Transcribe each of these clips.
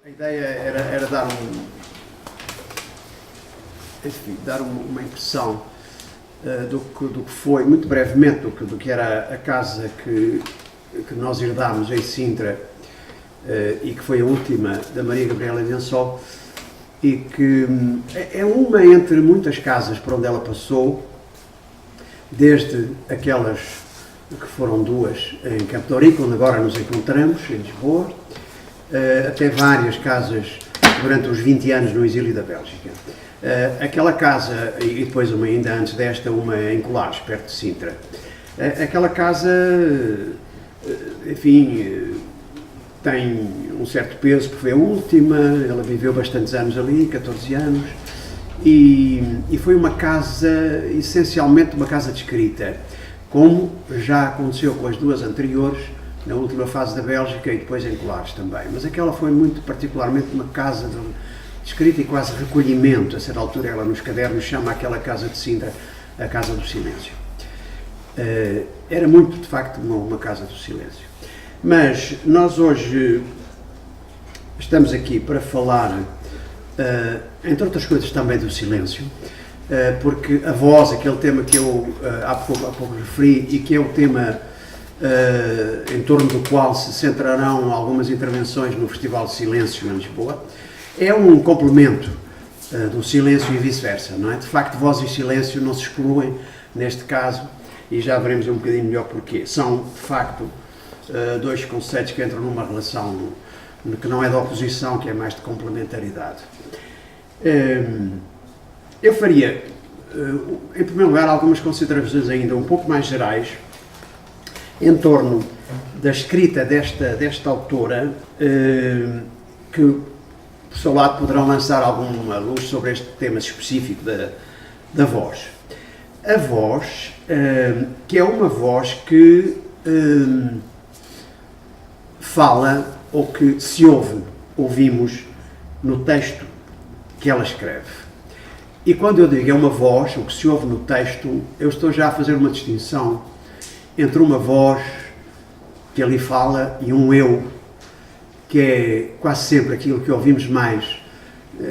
A ideia era dar uma impressão do que foi, muito brevemente, do que era a casa que nós herdámos em Sintra e que foi a última da Maria Gabriela Lençol, e que é uma entre muitas casas por onde ela passou, desde aquelas que foram duas em Campo de Ourique, onde agora nos encontramos, em Lisboa, até várias casas durante os 20 anos no exílio da Bélgica. Aquela casa, e depois uma ainda antes desta, uma em Colares, perto de Sintra. Aquela casa, enfim, tem um certo peso, porque foi a última, ela viveu bastantes anos ali, 14 anos, e foi uma casa, essencialmente uma casa de escrita, como já aconteceu com as duas anteriores, na última fase da Bélgica e depois em Colares também. Mas aquela foi muito particularmente uma casa de escrita e quase recolhimento. A certa altura ela nos cadernos chama aquela casa de Sintra a Casa do Silêncio. Era muito, de facto, uma casa do silêncio. Mas nós hoje estamos aqui para falar, entre outras coisas, também do silêncio, porque a voz, aquele tema que eu há pouco referi e que é o tema em torno do qual se centrarão algumas intervenções no Festival de Silêncio em Lisboa, é um complemento do silêncio e vice-versa, não é? De facto, voz e silêncio não se excluem neste caso, e já veremos um bocadinho melhor porquê. São, de facto, dois conceitos que entram numa relação que não é de oposição, que é mais de complementaridade. Eu faria, em primeiro lugar, algumas considerações ainda um pouco mais gerais em torno da escrita desta autora, que, por seu lado, poderão lançar alguma luz sobre este tema específico da voz. A voz, que é uma voz que fala ou que se ouvimos no texto que ela escreve. E quando eu digo é uma voz, o que se ouve no texto, eu estou já a fazer uma distinção entre uma voz que ali fala e um eu, que é quase sempre aquilo que ouvimos mais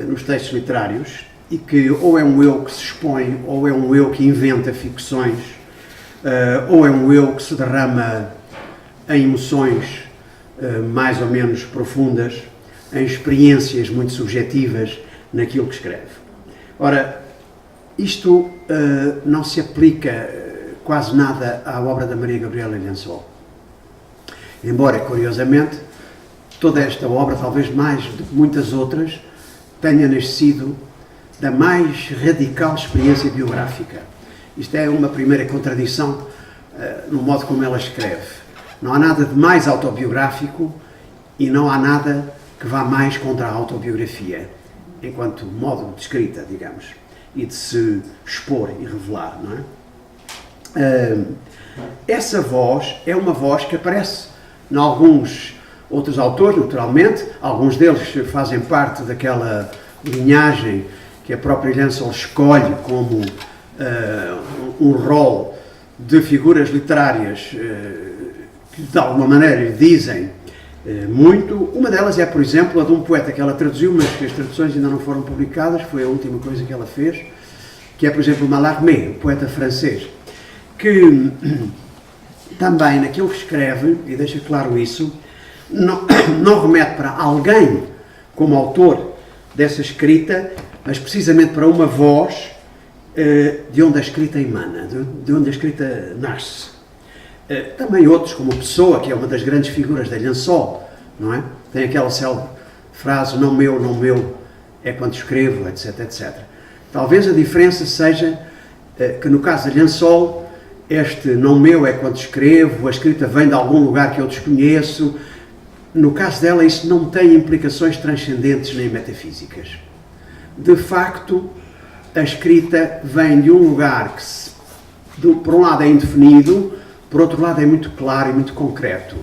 nos textos literários, e que ou é um eu que se expõe, ou é um eu que inventa ficções, ou é um eu que se derrama em emoções mais ou menos profundas, em experiências muito subjetivas naquilo que escreve. Ora, isto não se aplica quase nada à obra da Maria Gabriela Lençol. Embora, curiosamente, toda esta obra, talvez mais do que muitas outras, tenha nascido da mais radical experiência biográfica. Isto é uma primeira contradição no modo como ela escreve. Não há nada de mais autobiográfico e não há nada que vá mais contra a autobiografia, enquanto modo de escrita, digamos, e de se expor e revelar, não é? Essa voz é uma voz que aparece em alguns outros autores, naturalmente. Alguns deles fazem parte daquela linhagem que a própria Lençol escolhe como um rol de figuras literárias que de alguma maneira lhe dizem muito. Uma delas é, por exemplo, a de um poeta que ela traduziu, mas que as traduções ainda não foram publicadas, foi a última coisa que ela fez, que é, por exemplo, Mallarmé, o poeta francês, que também naquilo que escreve, e deixa claro isso, não remete para alguém como autor dessa escrita, mas precisamente para uma voz de onde a escrita emana, de onde a escrita nasce. Também outros, como Pessoa, que é uma das grandes figuras da Lençol, não é? Tem aquela célebre frase, não meu, é quando escrevo, etc, etc. Talvez a diferença seja que no caso da Lençol, este não meu é quando escrevo, a escrita vem de algum lugar que eu desconheço. No caso dela, isso não tem implicações transcendentes nem metafísicas. De facto, a escrita vem de um lugar que, por um lado, é indefinido, por outro lado, é muito claro e muito concreto.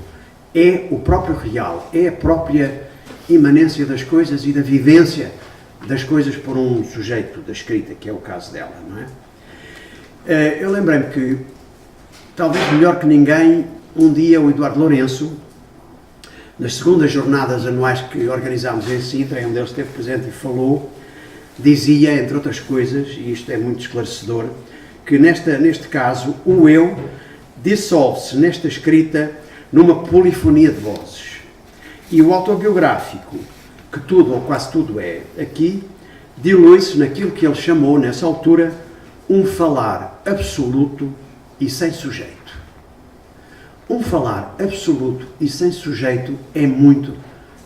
É o próprio real, é a própria imanência das coisas e da vivência das coisas por um sujeito da escrita, que é o caso dela, não é? Eu lembrei-me que, talvez melhor que ninguém, um dia o Eduardo Lourenço nas segundas jornadas anuais que organizámos em Sintra, onde ele esteve presente e falou, dizia, entre outras coisas, e isto é muito esclarecedor, que neste caso o eu dissolve-se nesta escrita numa polifonia de vozes. E o autobiográfico, que tudo ou quase tudo é aqui, dilui-se naquilo que ele chamou, nessa altura, um falar absoluto e sem sujeito. Um falar absoluto e sem sujeito é muito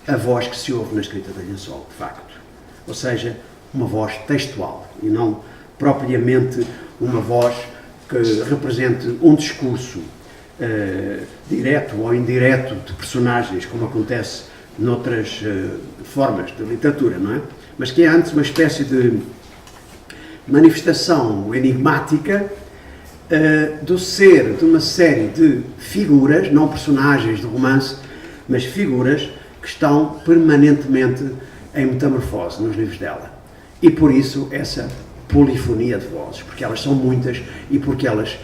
a voz que se ouve na escrita de Alhanzol, de facto. Ou seja, uma voz textual e não propriamente uma voz que represente um discurso direto ou indireto de personagens, como acontece noutras formas de literatura, não é? Mas que é antes uma espécie de manifestação enigmática do ser de uma série de figuras, não personagens de romance, mas figuras que estão permanentemente em metamorfose nos livros dela. E por isso essa polifonia de vozes, porque elas são muitas e porque elas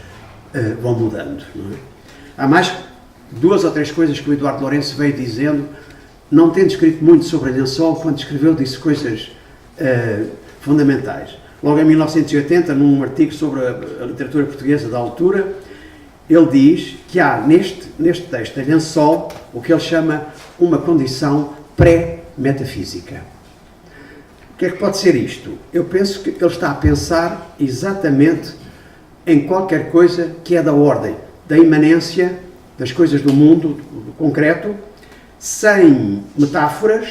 vão mudando. Não é? Há mais 2 ou 3 coisas que o Eduardo Lourenço veio dizendo, não tendo escrito muito sobre Alhanzol, quando escreveu disse coisas fundamentais. Logo em 1980, num artigo sobre a literatura portuguesa da altura, ele diz que há neste texto de Alhanzol o que ele chama uma condição pré-metafísica. O que é que pode ser isto? Eu penso que ele está a pensar exatamente em qualquer coisa que é da ordem, da imanência das coisas do mundo, do concreto, sem metáforas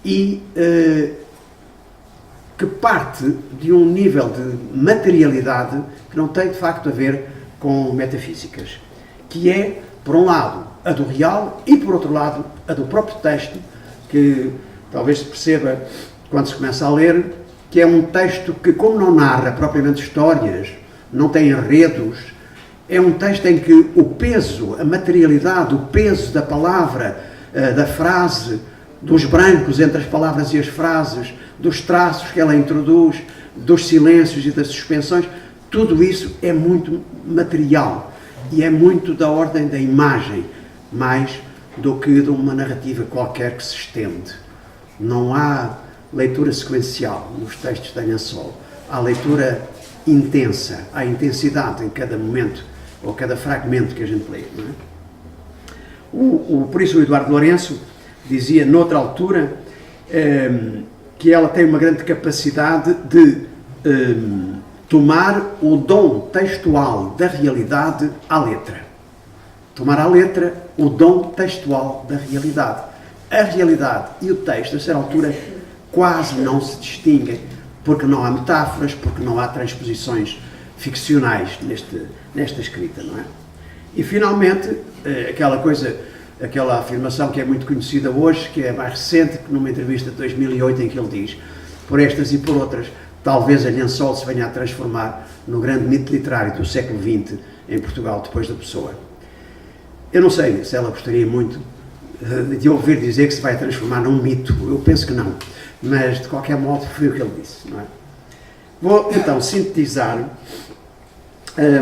e que parte de um nível de materialidade que não tem de facto a ver com metafísicas, que é, por um lado, a do real e, por outro lado, a do próprio texto, que talvez se perceba quando se começa a ler, que é um texto que, como não narra propriamente histórias, não tem enredos, é um texto em que o peso, a materialidade, o peso da palavra, da frase, dos brancos entre as palavras e as frases, dos traços que ela introduz, dos silêncios e das suspensões, tudo isso é muito material e é muito da ordem da imagem, mais do que de uma narrativa qualquer que se estende. Não há leitura sequencial nos textos de Alhanzol. Há leitura intensa, há intensidade em cada momento ou cada fragmento que a gente lê. Não é? Por isso o Eduardo Lourenço dizia, noutra altura, que ela tem uma grande capacidade de tomar o dom textual da realidade à letra. Tomar à letra o dom textual da realidade. A realidade e o texto, a certa altura, quase não se distinguem, porque não há metáforas, porque não há transposições ficcionais nesta escrita, não é? E, finalmente, aquela afirmação que é muito conhecida hoje, que é mais recente, que numa entrevista de 2008, em que ele diz, por estas e por outras, talvez Alhanzol se venha a transformar no grande mito literário do século XX em Portugal, depois da Pessoa. Eu não sei se ela gostaria muito de ouvir dizer que se vai transformar num mito. Eu penso que não. Mas, de qualquer modo, foi o que ele disse, não é? Vou, então, sintetizar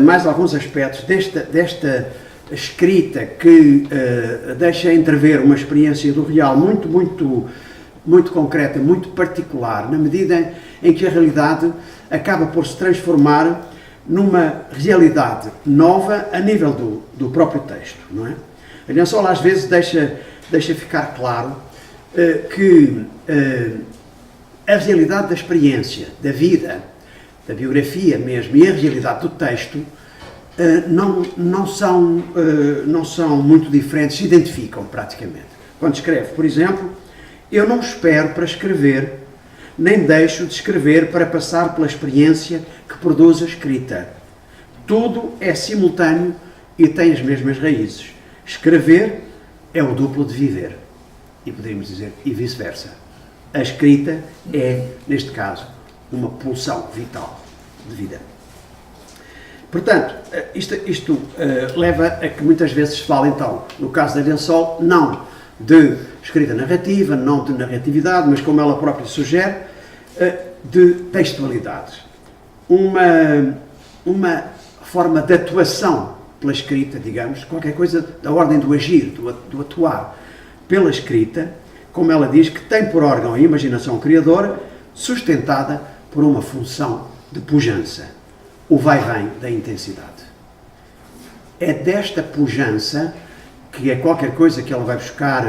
mais alguns aspectos desta escrita que deixa entrever uma experiência do real muito concreta, muito particular, na medida em que a realidade acaba por se transformar numa realidade nova a nível do próprio texto, não é? Alhanzol às vezes deixa ficar claro que a realidade da experiência, da vida, da biografia mesmo, e a realidade do texto não são muito diferentes, se identificam praticamente. Quando escreve, por exemplo, eu não espero para escrever, nem deixo de escrever para passar pela experiência que produz a escrita. Tudo é simultâneo e tem as mesmas raízes. Escrever é o duplo de viver. E poderíamos dizer, e vice-versa. A escrita é, neste caso, uma pulsão vital de vida. Portanto, isto leva a que muitas vezes se fala, então, no caso da Alhanzol, não de escrita narrativa, não de narratividade, mas, como ela própria sugere, de textualidade. Uma forma de atuação pela escrita, digamos, qualquer coisa da ordem do agir, do atuar, pela escrita, como ela diz, que tem por órgão a imaginação criadora, sustentada por uma função de pujança, o vai-vem da intensidade. É desta pujança, que é qualquer coisa que ela vai buscar,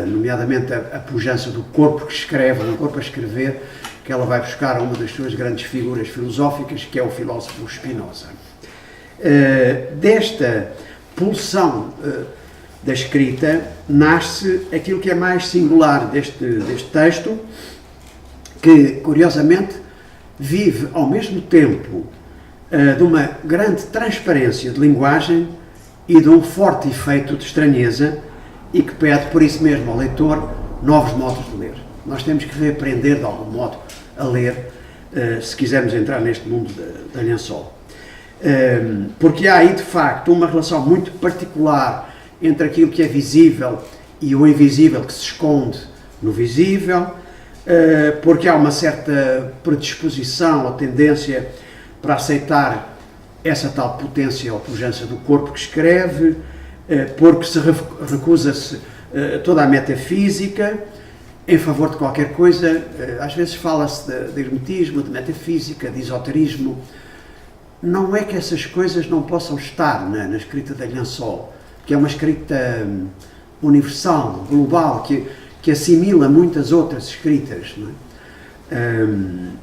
nomeadamente a pujança do corpo que escreve, um corpo a escrever, que ela vai buscar a uma das suas grandes figuras filosóficas, que é o filósofo Spinoza. Desta pulsão da escrita nasce aquilo que é mais singular deste texto, que, curiosamente, vive ao mesmo tempo de uma grande transparência de linguagem e de um forte efeito de estranheza, e que pede, por isso mesmo, ao leitor novos modos de ler. Nós temos que reaprender, de algum modo, a ler, se quisermos entrar neste mundo da Lençol. Porque há aí, de facto, uma relação muito particular entre aquilo que é visível e o invisível que se esconde no visível, porque há uma certa predisposição ou tendência para aceitar essa tal potência ou pujança do corpo que escreve, porque se recusa-se toda a metafísica em favor de qualquer coisa. Às vezes fala-se de hermetismo, de metafísica, de esoterismo. Não é que essas coisas não possam estar na escrita da Lençol, que é uma escrita universal, global, que assimila muitas outras escritas, não é?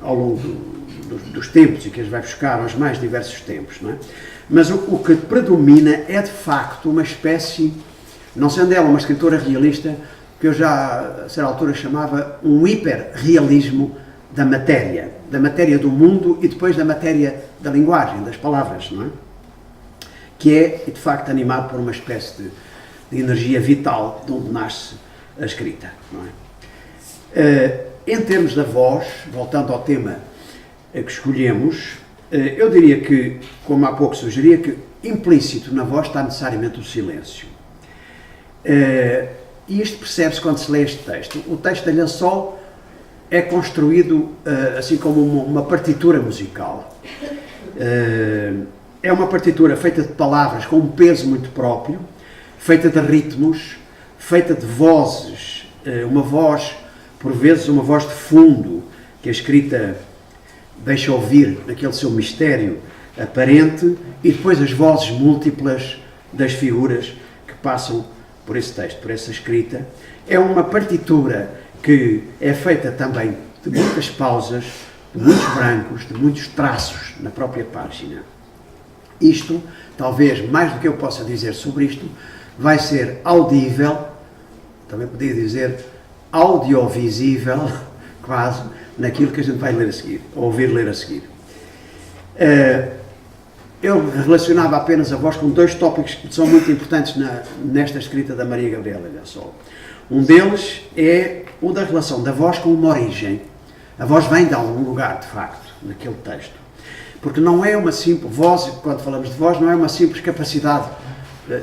Ao longo dos tempos, e que as vai buscar aos mais diversos tempos, não é? Mas o que predomina é, de facto, uma espécie, não sendo ela uma escritora realista, que eu já, a certa altura, chamava um hiperrealismo da matéria do mundo e depois da matéria da linguagem, das palavras, não é? Que é, de facto, animado por uma espécie de energia vital de onde nasce a escrita, não é? Em termos da voz, voltando ao tema que escolhemos, eu diria que, como há pouco sugeria, que implícito na voz está necessariamente o silêncio. E isto percebe-se quando se lê este texto. O texto da Lençol é construído assim como uma partitura musical. É uma partitura feita de palavras com um peso muito próprio, feita de ritmos, feita de vozes, uma voz, por vezes uma voz de fundo, que a escrita deixa ouvir naquele seu mistério aparente, e depois as vozes múltiplas das figuras que passam por esse texto, por essa escrita. É uma partitura que é feita também de muitas pausas, de muitos brancos, de muitos traços na própria página. Isto, talvez mais do que eu possa dizer sobre isto, vai ser audível, também podia dizer audiovisível, quase, naquilo que a gente vai ler a seguir, ou ouvir ler a seguir. Eu relacionava apenas a voz com dois tópicos que são muito importantes nesta escrita da Maria Gabriela Lençol. Um deles é o da relação da voz com uma origem. A voz vem de algum lugar, de facto, naquele texto. Porque não é uma simples voz, quando falamos de voz, não é uma simples capacidade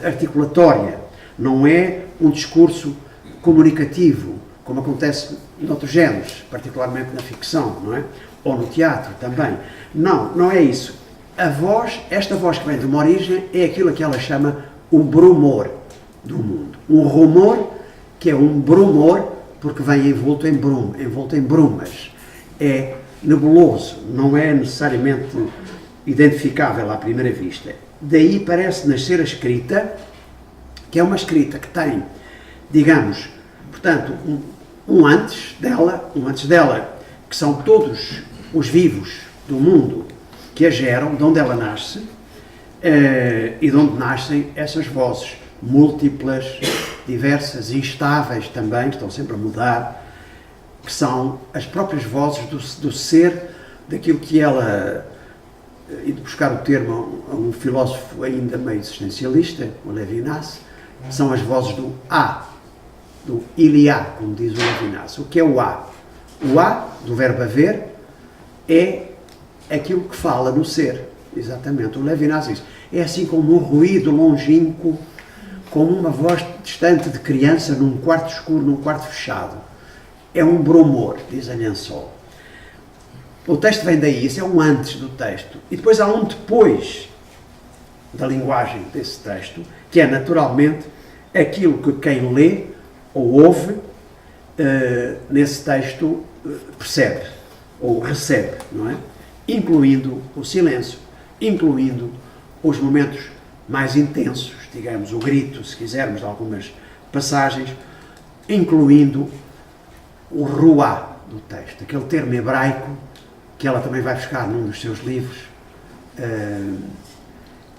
articulatória, não é um discurso comunicativo, como acontece noutros géneros, particularmente na ficção, não é? Ou no teatro também. Não é isso. A voz, esta voz que vem de uma origem, é aquilo que ela chama o brumor do mundo. Um rumor que é um brumor, porque vem envolto em brumas. É nebuloso, não é necessariamente identificável à primeira vista. Daí parece nascer a escrita, que é uma escrita que tem, digamos, portanto, um antes dela, que são todos os vivos do mundo que a geram, de onde ela nasce, e de onde nascem essas vozes múltiplas, diversas, instáveis também, estão sempre a mudar, que são as próprias vozes do ser, daquilo que ela, e de buscar o termo a um filósofo ainda meio existencialista, o Levinas, são as vozes do A, do Iliá, como diz o Levinas. O que é o A? O A, do verbo haver, é aquilo que fala no ser, exatamente. O Levinas diz, é assim como um ruído longínquo, como uma voz distante de criança num quarto escuro, num quarto fechado. É um brumor, diz a Lençol. O texto vem daí, isso é um antes do texto. E depois há um depois da linguagem desse texto, que é naturalmente aquilo que quem lê ou ouve nesse texto percebe ou recebe, não é? Incluindo o silêncio, incluindo os momentos mais intensos, digamos, o grito, se quisermos, de algumas passagens, incluindo o ruá do texto, aquele termo hebraico que ela também vai buscar num dos seus livros,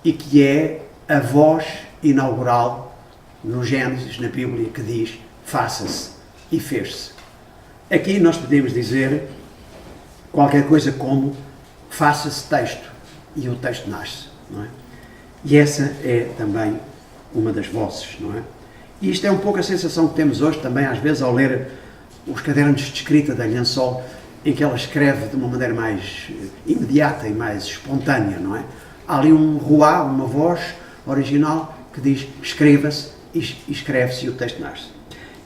e que é a voz inaugural no Gênesis, na Bíblia, que diz faça-se e fez-se. Aqui nós podemos dizer qualquer coisa como faça-se texto e o texto nasce, não é? E essa é também uma das vozes, não é? E isto é um pouco a sensação que temos hoje também, às vezes, ao ler os cadernos de escrita da Lençol, em que ela escreve de uma maneira mais imediata e mais espontânea, não é? Há ali um ruá, uma voz original que diz escreva-se e escreve-se e o texto nasce.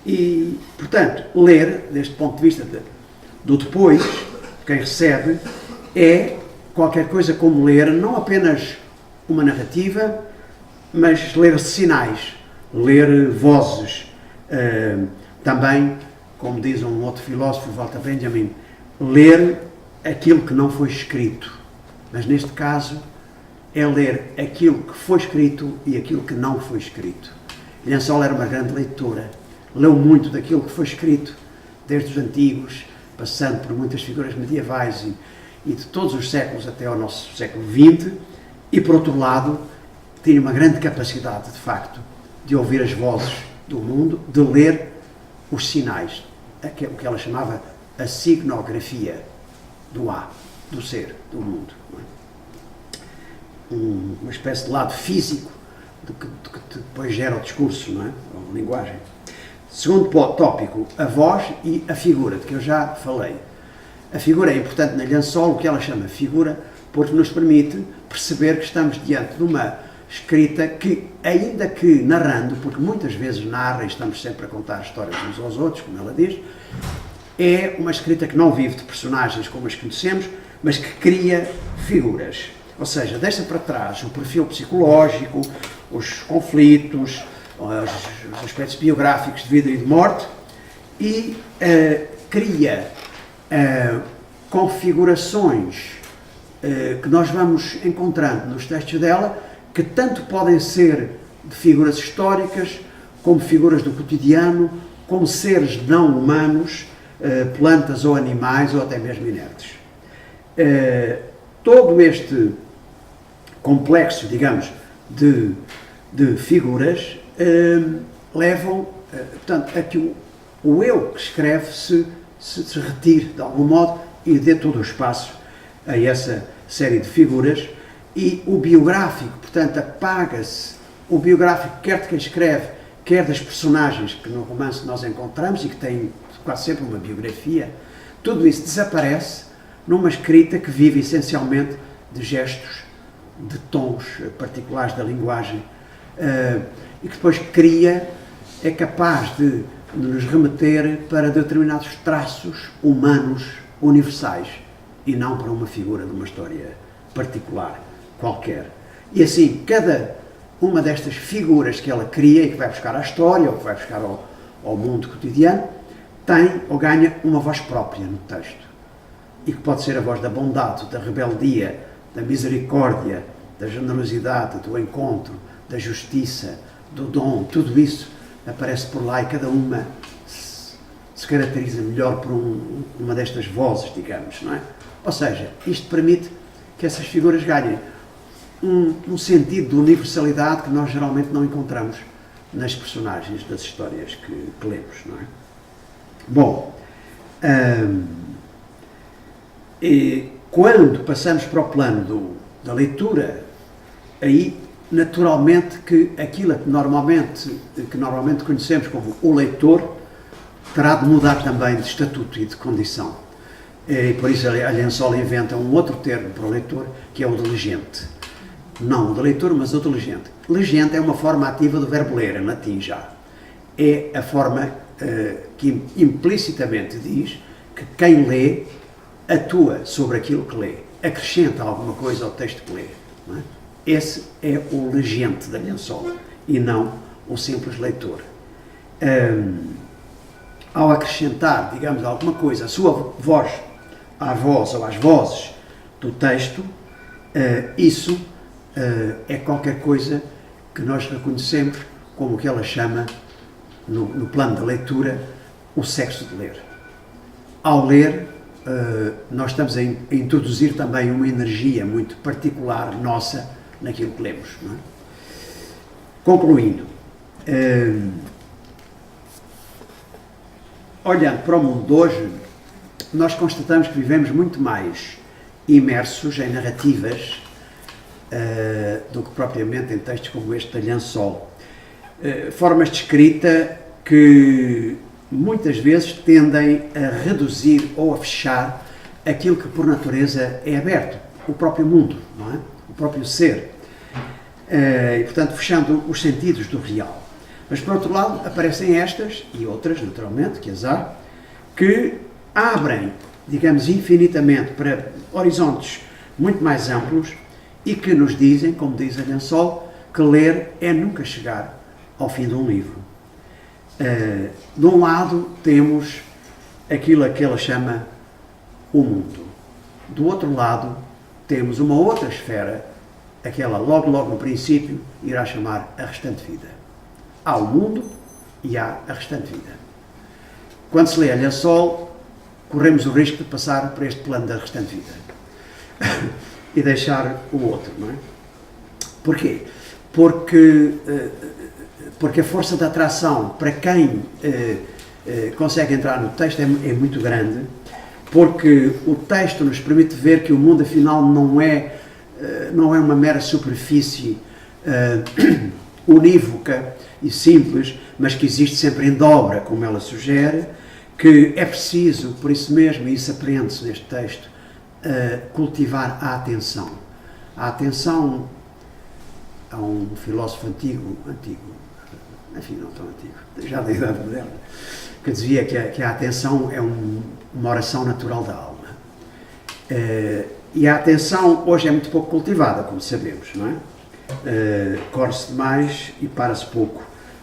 E, portanto, ler, deste ponto de vista do depois, quem recebe, é qualquer coisa como ler não apenas uma narrativa, mas ler sinais, ler vozes. Também, como diz um outro filósofo, Walter Benjamin, ler aquilo que não foi escrito. Mas neste caso é ler aquilo que foi escrito e aquilo que não foi escrito. Lençol era uma grande leitora, leu muito daquilo que foi escrito, desde os antigos, passando por muitas figuras medievais e de todos os séculos até ao nosso século XX, e por outro lado tinha uma grande capacidade, de facto, de ouvir as vozes do mundo, de ler os sinais, o que ela chamava a signografia do há, do ser, do mundo. Uma espécie de lado físico de que depois gera o discurso, não é? A linguagem. Segundo tópico, a voz e a figura, de que eu já falei. A figura é importante na Lençol, o que ela chama figura, porque nos permite perceber que estamos diante de uma escrita que, ainda que narrando, porque muitas vezes narra e estamos sempre a contar histórias uns aos outros, como ela diz, é uma escrita que não vive de personagens como as conhecemos, mas que cria figuras. Ou seja, deixa para trás o perfil psicológico, os conflitos, os aspectos biográficos de vida e de morte e cria configurações que nós vamos encontrando nos textos dela, que tanto podem ser de figuras históricas, como figuras do cotidiano, como seres não humanos, plantas ou animais, ou até mesmo inertes. Todo este complexo, digamos, de figuras levam, portanto, a que o eu que escreve se retire de algum modo e dê todo o espaço a essa série de figuras, e o biográfico, portanto, apaga-se o biográfico quer de quem escreve, quer das personagens que no romance nós encontramos e que têm quase sempre uma biografia. Tudo isso desaparece numa escrita que vive essencialmente de gestos, de tons particulares da linguagem, e que depois é capaz de nos remeter para determinados traços humanos universais e não para uma figura de uma história particular qualquer. E assim, cada uma destas figuras que ela cria e que vai buscar à história ou que vai buscar ao mundo cotidiano tem ou ganha uma voz própria no texto, e que pode ser a voz da bondade, da rebeldia, da misericórdia, da generosidade, do encontro, da justiça, do dom. Tudo isso aparece por lá e cada uma se caracteriza melhor por uma destas vozes, digamos, não é? Ou seja, isto permite que essas figuras ganhem um sentido de universalidade que nós geralmente não encontramos nas personagens das histórias que lemos, não é? Bom, e quando passamos para o plano da leitura, aí naturalmente que aquilo que normalmente conhecemos como o leitor terá de mudar também de estatuto e de condição. E por isso a Lençol inventa um outro termo para o leitor, que é o de legente. Não o de leitor, mas o de legente. Legente é uma forma ativa do verbo ler, em latim já. É a forma que implicitamente diz que quem lê atua sobre aquilo que lê, acrescenta alguma coisa ao texto que lê. Não é? Esse é o legente da Lençol e não o simples leitor. Ao acrescentar, digamos, alguma coisa, a sua voz à voz ou às vozes do texto, isso é qualquer coisa que nós reconhecemos como o que ela chama, no plano da leitura, o sexo de ler. Ao ler, nós estamos a introduzir também uma energia muito particular nossa naquilo que lemos. Não é? Concluindo, olhando para o mundo de hoje, nós constatamos que vivemos muito mais imersos em narrativas do que propriamente em textos como este da Lençol. Formas de escrita que muitas vezes tendem a reduzir ou a fechar aquilo que por natureza é aberto, o próprio mundo, não é? O próprio ser. E, portanto, fechando os sentidos do real. Mas, por outro lado, aparecem estas e outras, naturalmente, que azar, que abrem, digamos, infinitamente para horizontes muito mais amplos e que nos dizem, como diz a Lençol, que ler é nunca chegar ao fim de um livro. De um lado temos aquilo que ela chama o mundo. Do outro lado temos uma outra esfera, aquela logo no princípio irá chamar a restante vida. Há o mundo e há a restante vida. Quando se lê a Lençol, corremos o risco de passar por este plano da restante vida e deixar o outro, não é? Porquê? Porque a força da atração para quem consegue entrar no texto é muito grande, porque o texto nos permite ver que o mundo afinal não é uma mera superfície unívoca e simples, mas que existe sempre em dobra, como ela sugere, que é preciso, por isso mesmo, e isso aprende-se neste texto, cultivar a atenção. A atenção, há um filósofo antigo, enfim, não tão antigo, já da Idade Moderna, que dizia que a atenção é uma oração natural da alma. E a atenção hoje é muito pouco cultivada, como sabemos, não é? Corre-se demais e para-se pouco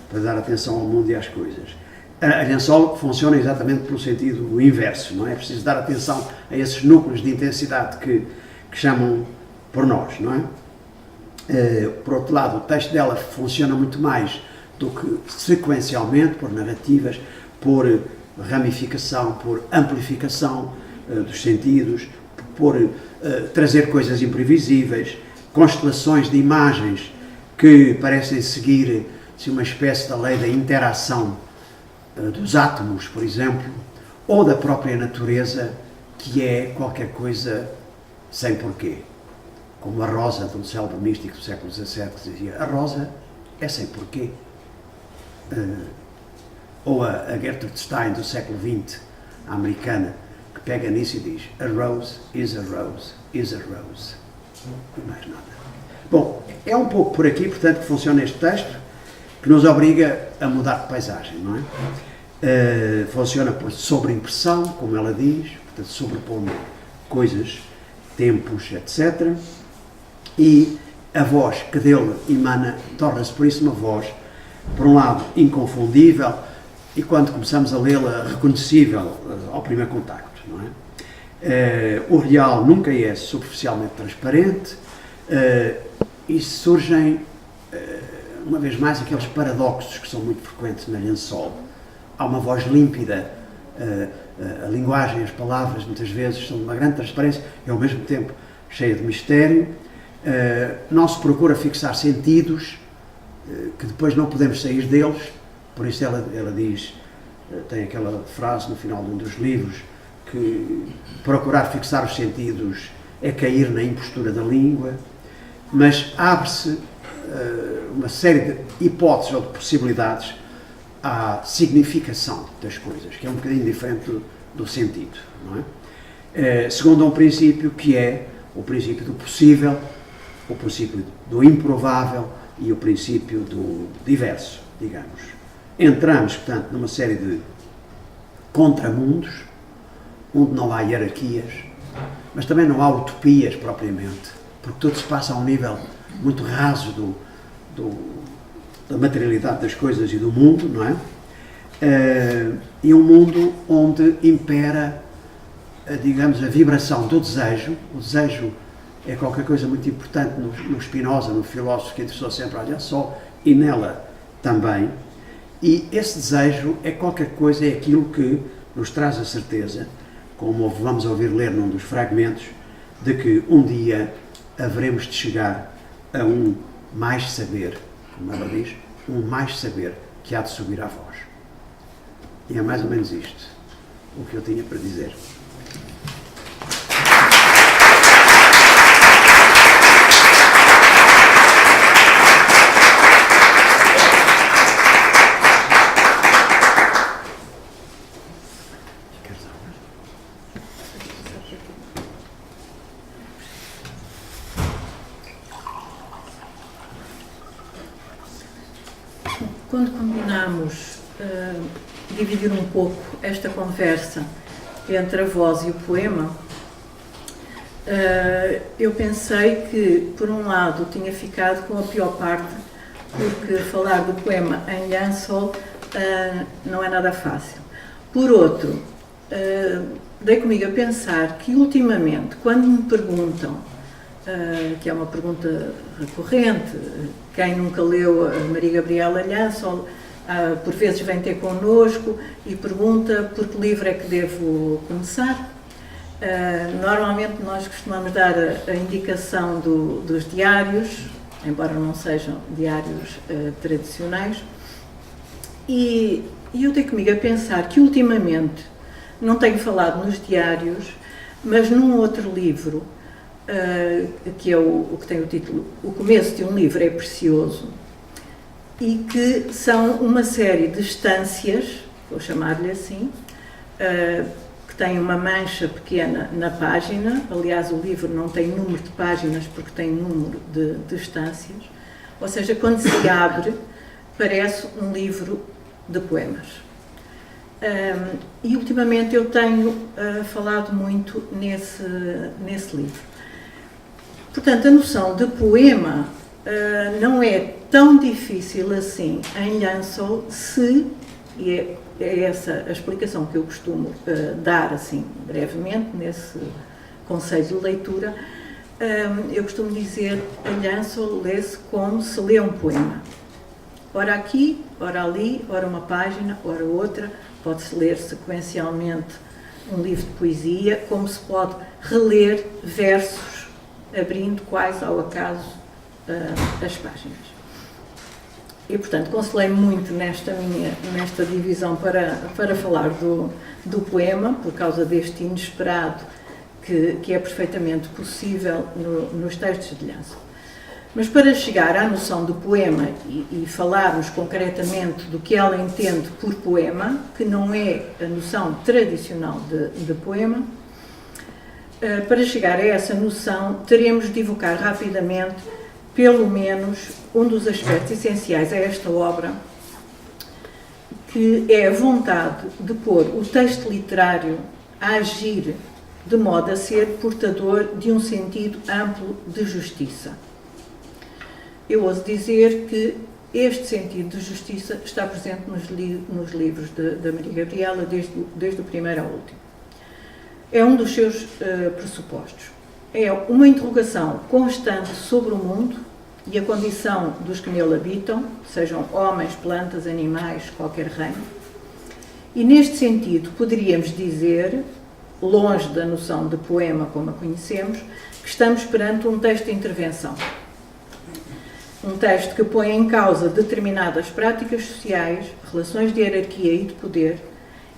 para dar atenção ao mundo e às coisas. A Lençol funciona exatamente pelo sentido inverso, não é? É preciso dar atenção a esses núcleos de intensidade que chamam por nós, não é? Por outro lado, o texto dela funciona muito mais do que sequencialmente, por narrativas, por ramificação, por amplificação dos sentidos, por trazer coisas imprevisíveis, constelações de imagens que parecem seguir uma espécie da lei da interação dos átomos, por exemplo, ou da própria natureza, que é qualquer coisa sem porquê. Como a Rosa, de um célebre místico do século XVII, que dizia: a Rosa é sem porquê. Ou a Gertrude Stein, do século XX, a americana, que pega nisso e diz: a rose is a rose is a rose. E mais nada. Bom, é um pouco por aqui, portanto, que funciona este texto, que nos obriga a mudar de paisagem, não é? Funciona por sobreimpressão, como ela diz, portanto, sobrepondo coisas, tempos, etc. E a voz que dele emana torna-se, por isso, uma voz, por um lado, inconfundível, e quando começamos a lê-la, reconhecível ao primeiro contacto, não é? O real nunca é superficialmente transparente, e surgem, uma vez mais, aqueles paradoxos que são muito frequentes na Lençol. Há uma voz límpida, a linguagem, as palavras, muitas vezes, são de uma grande transparência e, ao mesmo tempo, cheia de mistério. Não se procura fixar sentidos, que depois não podemos sair deles, por isso ela diz, tem aquela frase no final de um dos livros, que procurar fixar os sentidos é cair na impostura da língua, mas abre-se uma série de hipóteses ou de possibilidades à significação das coisas, que é um bocadinho diferente do sentido, não é? Segundo um princípio que é o princípio do possível, o princípio do improvável e o princípio do diverso, digamos. Entramos, portanto, numa série de contramundos, onde não há hierarquias, mas também não há utopias propriamente, porque tudo se passa a um nível muito raso da materialidade das coisas e do mundo, não é? E um mundo onde impera, digamos, a vibração do desejo. O desejo é qualquer coisa muito importante no Spinoza, no filósofo que interessou sempre a Sol, e nela também. E esse desejo é qualquer coisa, é aquilo que nos traz a certeza, como vamos ouvir ler num dos fragmentos, de que um dia haveremos de chegar a um mais saber, como ela diz, um mais saber que há de subir à voz. E é mais ou menos isto o que eu tinha para dizer. Quando combinámos dividir um pouco esta conversa entre a voz e o poema, eu pensei que, por um lado, tinha ficado com a pior parte, porque falar do poema em Liançol não é nada fácil. Por outro, dei comigo a pensar que, ultimamente, quando me perguntam, que é uma pergunta recorrente, quem nunca leu a Maria Gabriela Liançol, por vezes vem ter connosco e pergunta por que livro é que devo começar. Normalmente nós costumamos dar a indicação dos diários, embora não sejam diários tradicionais, e eu dei comigo a pensar que ultimamente não tenho falado nos diários, mas num outro livro, que é o que tem o título O Começo de um Livro é Precioso, e que são uma série de estâncias, vou chamar-lhe assim, que tem uma mancha pequena na página. Aliás, o livro não tem número de páginas porque tem número de estâncias, ou seja, quando se abre parece um livro de poemas. E ultimamente eu tenho falado muito nesse livro. Portanto, a noção de poema não é tão difícil assim em Liançol se, e é essa a explicação que eu costumo dar assim brevemente nesse conselho de leitura, eu costumo dizer a Liançol lê-se como se lê um poema. Ora aqui, ora ali, ora uma página, ora outra, pode-se ler sequencialmente um livro de poesia, como se pode reler versos abrindo quase ao acaso as páginas. E, portanto, consolei-me muito nesta divisão para falar do poema, por causa deste inesperado que é perfeitamente possível nos textos de Liançol. Mas para chegar à noção do poema e falarmos concretamente do que ela entende por poema, que não é a noção tradicional de poema, para chegar a essa noção, teremos de evocar rapidamente, pelo menos, um dos aspectos essenciais a esta obra, que é a vontade de pôr o texto literário a agir de modo a ser portador de um sentido amplo de justiça. Eu ouso dizer que este sentido de justiça está presente nos livros da Maria Gabriela, desde o primeiro ao último. É um dos seus pressupostos. É uma interrogação constante sobre o mundo e a condição dos que nele habitam, sejam homens, plantas, animais, qualquer reino. E neste sentido poderíamos dizer, longe da noção de poema como a conhecemos, que estamos perante um texto de intervenção. Um texto que põe em causa determinadas práticas sociais, relações de hierarquia e de poder,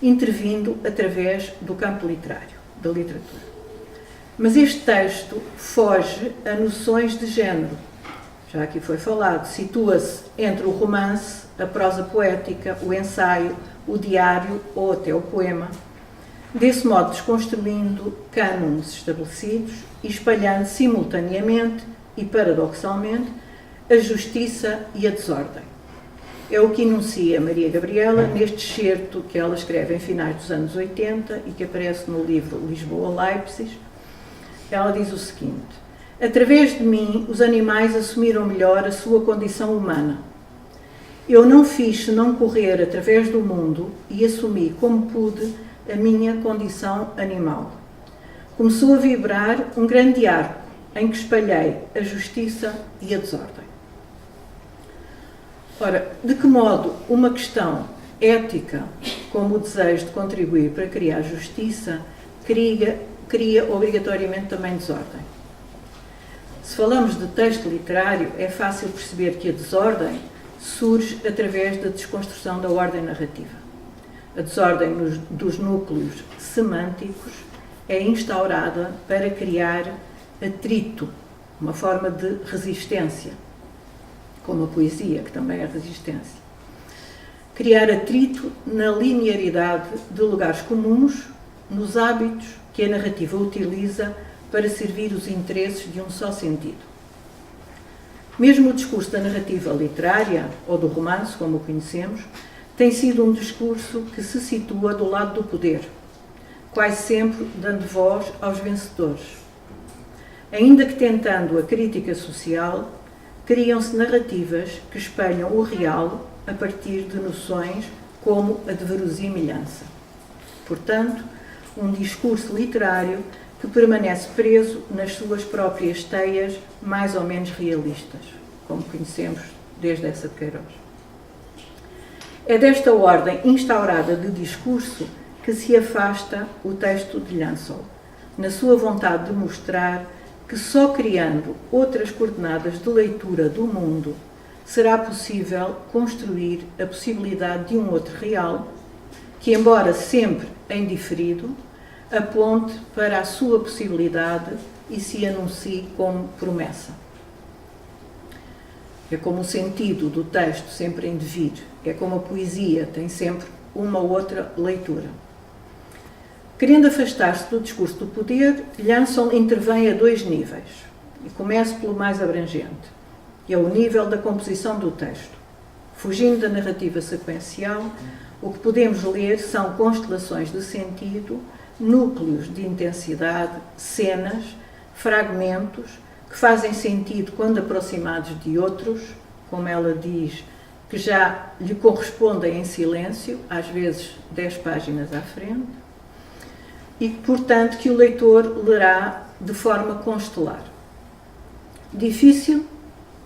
intervindo através do campo literário, da literatura. Mas este texto foge a noções de género. Já aqui foi falado, situa-se entre o romance, a prosa poética, o ensaio, o diário ou até o poema, desse modo desconstruindo cânones estabelecidos e espalhando simultaneamente e paradoxalmente a justiça e a desordem. É o que enuncia Maria Gabriela neste excerto que ela escreve em finais dos anos 80 e que aparece no livro Lisboa-Leipzig. Ela diz o seguinte: através de mim, os animais assumiram melhor a sua condição humana. Eu não fiz senão correr através do mundo e assumi como pude a minha condição animal. Começou a vibrar um grande arco em que espalhei a justiça e a desordem. Ora, de que modo uma questão ética, como o desejo de contribuir para criar justiça, cria obrigatoriamente também desordem? Se falamos de texto literário, é fácil perceber que a desordem surge através da desconstrução da ordem narrativa. A desordem dos núcleos semânticos é instaurada para criar atrito, uma forma de resistência, como a poesia, que também é resistência. Criar atrito na linearidade de lugares comuns, nos hábitos que a narrativa utiliza para servir os interesses de um só sentido. Mesmo o discurso da narrativa literária, ou do romance, como o conhecemos, tem sido um discurso que se situa do lado do poder, quase sempre dando voz aos vencedores. Ainda que tentando a crítica social, criam-se narrativas que espelham o real a partir de noções como a de verosimilhança. Portanto, um discurso literário que permanece preso nas suas próprias teias mais ou menos realistas, como conhecemos desde essa de Queiroz. É desta ordem instaurada de discurso que se afasta o texto de Liançol, na sua vontade de mostrar que só criando outras coordenadas de leitura do mundo será possível construir a possibilidade de um outro real, que, embora sempre em diferido, aponte para a sua possibilidade e se anuncie como promessa. É como o sentido do texto sempre em devir, é como a poesia tem sempre uma outra leitura. Querendo afastar-se do discurso do poder, Liançon intervém a dois níveis, e começo pelo mais abrangente, que é o nível da composição do texto. Fugindo da narrativa sequencial, o que podemos ler são constelações de sentido, núcleos de intensidade, cenas, fragmentos que fazem sentido quando aproximados de outros, como ela diz, que já lhe correspondem em silêncio, às vezes 10 páginas à frente, e, portanto, que o leitor lerá de forma constelar. Difícil?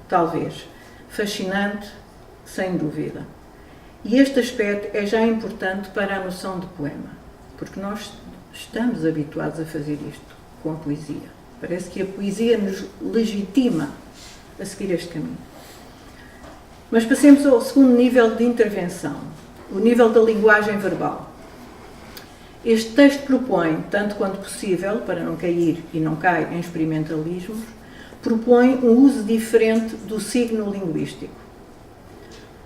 Talvez. Fascinante? Sem dúvida. E este aspecto é já importante para a noção de poema, porque nós estamos habituados a fazer isto com a poesia. Parece que a poesia nos legitima a seguir este caminho. Mas passemos ao segundo nível de intervenção, o nível da linguagem verbal. Este texto propõe, tanto quanto possível, para não cair e não cai em experimentalismos, propõe um uso diferente do signo linguístico.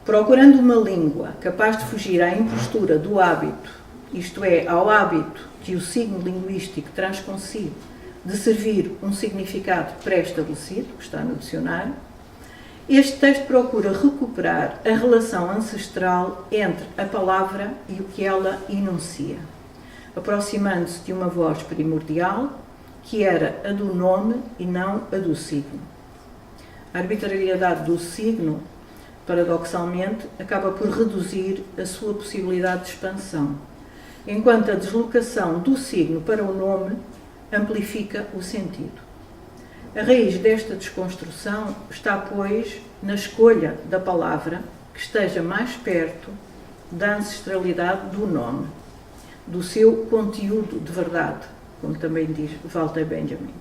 Procurando uma língua capaz de fugir à impostura do hábito, isto é, ao hábito que o signo linguístico traz consigo de servir um significado pré-estabelecido, que está no dicionário, este texto procura recuperar a relação ancestral entre a palavra e o que ela enuncia, aproximando-se de uma voz primordial, que era a do nome e não a do signo. A arbitrariedade do signo, paradoxalmente, acaba por reduzir a sua possibilidade de expansão, enquanto a deslocação do signo para o nome amplifica o sentido. A raiz desta desconstrução está, pois, na escolha da palavra que esteja mais perto da ancestralidade do nome, do seu conteúdo de verdade, como também diz Walter Benjamin.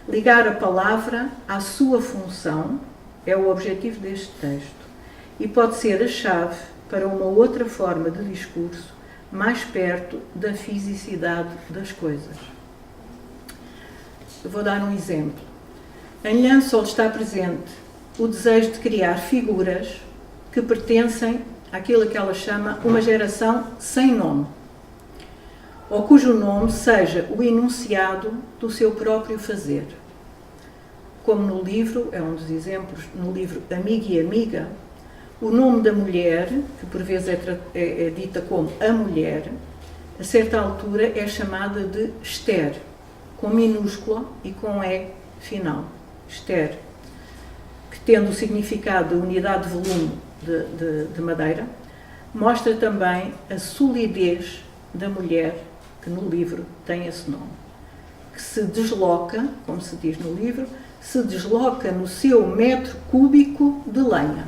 Ligar a palavra à sua função é o objetivo deste texto e pode ser a chave para uma outra forma de discurso mais perto da fisicidade das coisas. Eu vou dar um exemplo. Em Liançol está presente o desejo de criar figuras que pertencem àquilo que ela chama uma geração sem nome, ou cujo nome seja o enunciado do seu próprio fazer. Como no livro, é um dos exemplos, no livro Amigo e Amiga, o nome da mulher, que por vezes é dita como a mulher, a certa altura é chamada de Esther, com minúscula e com E final. Esther, que tendo o significado da unidade de volume de madeira, mostra também a solidez da mulher, que no livro tem esse nome, que se desloca, como se diz no livro, se desloca no seu metro cúbico de lenha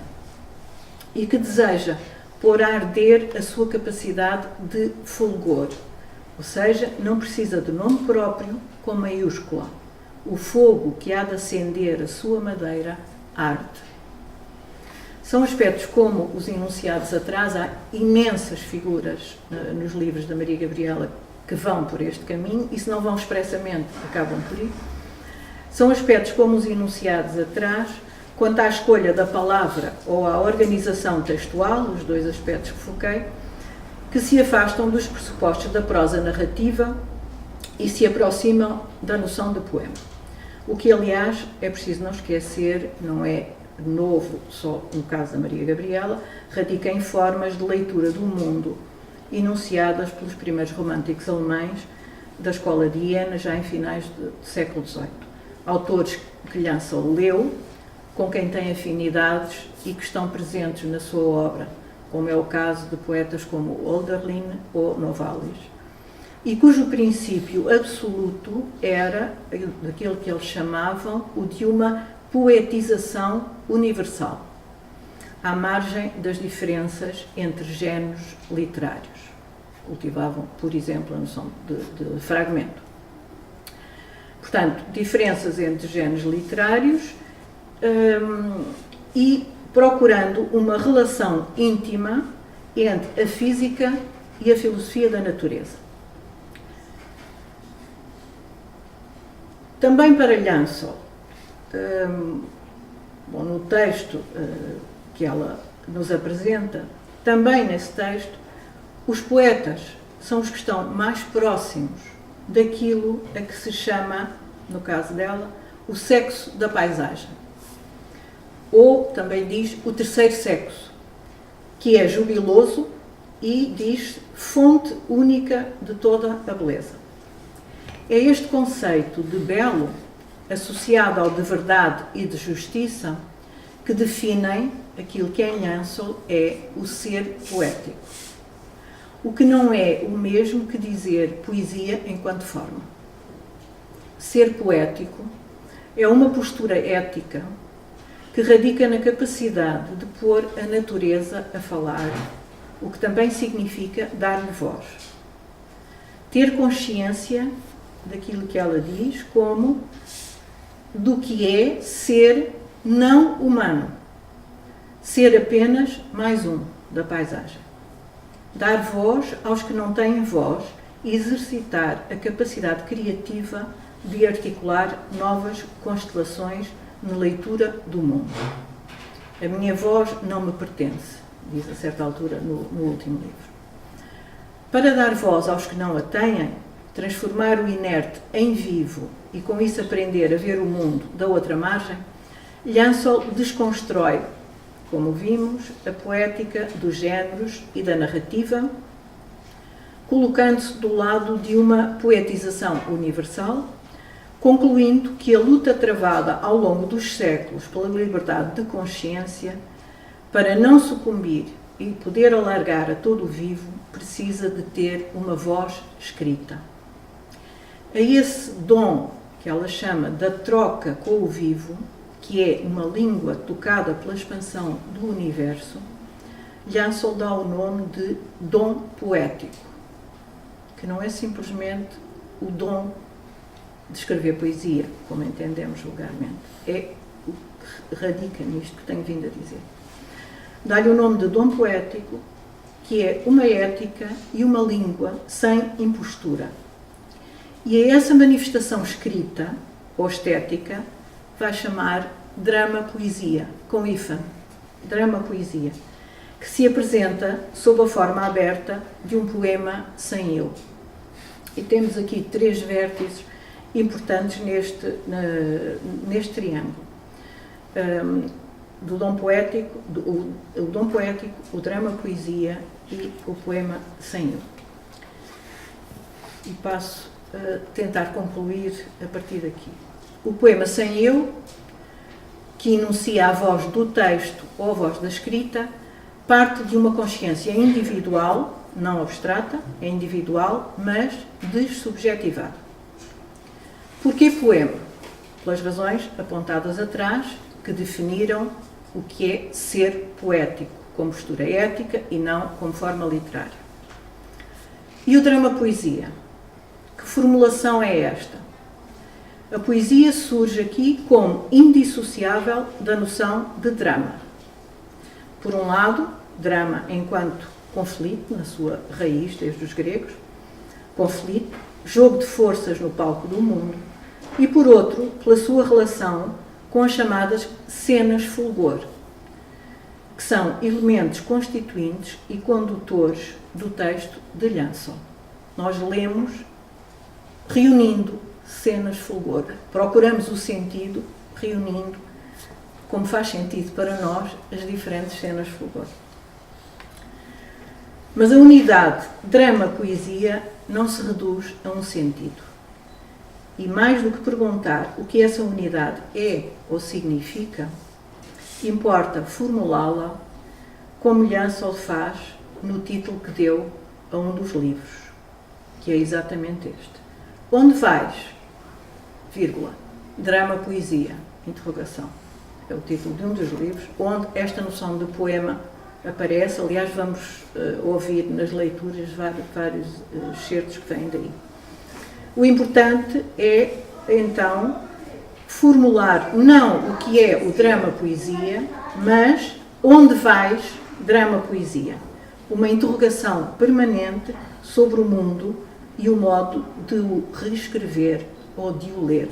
e que deseja pôr a arder a sua capacidade de fulgor, ou seja, não precisa de nome próprio com maiúscula. O fogo que há de acender a sua madeira arde. São aspectos como os enunciados atrás, há imensas figuras nos livros da Maria Gabriela que vão por este caminho, e se não vão expressamente, acabam por ir. São aspectos como os enunciados atrás, quanto à escolha da palavra ou à organização textual, os dois aspectos que foquei, que se afastam dos pressupostos da prosa narrativa e se aproximam da noção de poema. O que, aliás, é preciso não esquecer, não é novo só no caso da Maria Gabriela, radica em formas de leitura do mundo enunciadas pelos primeiros românticos alemães da escola de Iena, já em finais do século XVIII. Autores que Lhansel leu, com quem tem afinidades e que estão presentes na sua obra, como é o caso de poetas como Hölderlin ou Novalis, e cujo princípio absoluto era daquilo que eles chamavam o de uma poetização universal, à margem das diferenças entre géneros literários. Cultivavam, por exemplo, a noção de fragmento. Portanto, diferenças entre géneros literários e procurando uma relação íntima entre a física e a filosofia da natureza. Também para Lhansel, no texto que ela nos apresenta, também nesse texto, os poetas são os que estão mais próximos daquilo a que se chama, no caso dela, o sexo da paisagem. Ou, também diz, o terceiro sexo, que é jubiloso e diz fonte única de toda a beleza. É este conceito de belo, associado ao de verdade e de justiça, que definem aquilo que em Lhansel é o ser poético. O que não é o mesmo que dizer poesia enquanto forma. Ser poético é uma postura ética que radica na capacidade de pôr a natureza a falar, o que também significa dar-lhe voz. Ter consciência daquilo que ela diz como do que é ser não humano, ser apenas mais um da paisagem. Dar voz aos que não têm voz e exercitar a capacidade criativa de articular novas constelações na leitura do mundo. A minha voz não me pertence, diz a certa altura no último livro. Para dar voz aos que não a têm, transformar o inerte em vivo e com isso aprender a ver o mundo da outra margem, Lhansel desconstrói, como vimos, a poética dos géneros e da narrativa, colocando-se do lado de uma poetização universal, concluindo que a luta travada ao longo dos séculos pela liberdade de consciência, para não sucumbir e poder alargar a todo o vivo, precisa de ter uma voz escrita. A esse dom que ela chama da troca com o vivo, que é uma língua tocada pela expansão do universo, Lhansel dá o nome de dom poético, que não é simplesmente o dom de escrever poesia, como entendemos vulgarmente. É o que radica nisto que tenho vindo a dizer. Dá-lhe o nome de dom poético, que é uma ética e uma língua sem impostura. E a essa manifestação escrita, ou estética, vai chamar drama-poesia, com hífen, drama-poesia, que se apresenta sob a forma aberta de um poema sem eu. E temos aqui três vértices importantes neste triângulo. Do dom poético, o dom poético, o drama-poesia e o poema sem eu. E passo a tentar concluir a partir daqui. O poema sem eu, que enuncia a voz do texto ou a voz da escrita, parte de uma consciência individual, não abstrata, é individual, mas dessubjetivada. Porquê poema? Pelas razões apontadas atrás, que definiram o que é ser poético, como postura ética e não como forma literária. E o drama-poesia? Que formulação é esta? A poesia surge aqui como indissociável da noção de drama. Por um lado, drama enquanto conflito, na sua raiz, desde os gregos, conflito, jogo de forças no palco do mundo, e por outro, pela sua relação com as chamadas cenas fulgor, que são elementos constituintes e condutores do texto de Lianson. Nós lemos reunindo cenas fulgor, procuramos o sentido reunindo, como faz sentido para nós, as diferentes cenas fulgor. Mas a unidade drama-poesia não se reduz a um sentido. E mais do que perguntar o que essa unidade é ou significa, importa formulá-la como Lianson faz no título que deu a um dos livros, que é exatamente este. Onde vais? Vírgula. Drama-poesia. Interrogação. É o título de um dos livros, onde esta noção de poema aparece. Aliás, vamos ouvir nas leituras vários excertos que vêm daí. O importante é, então, formular não o que é o drama-poesia, mas onde vais drama-poesia. Uma interrogação permanente sobre o mundo e o modo de o reescrever ou de o ler.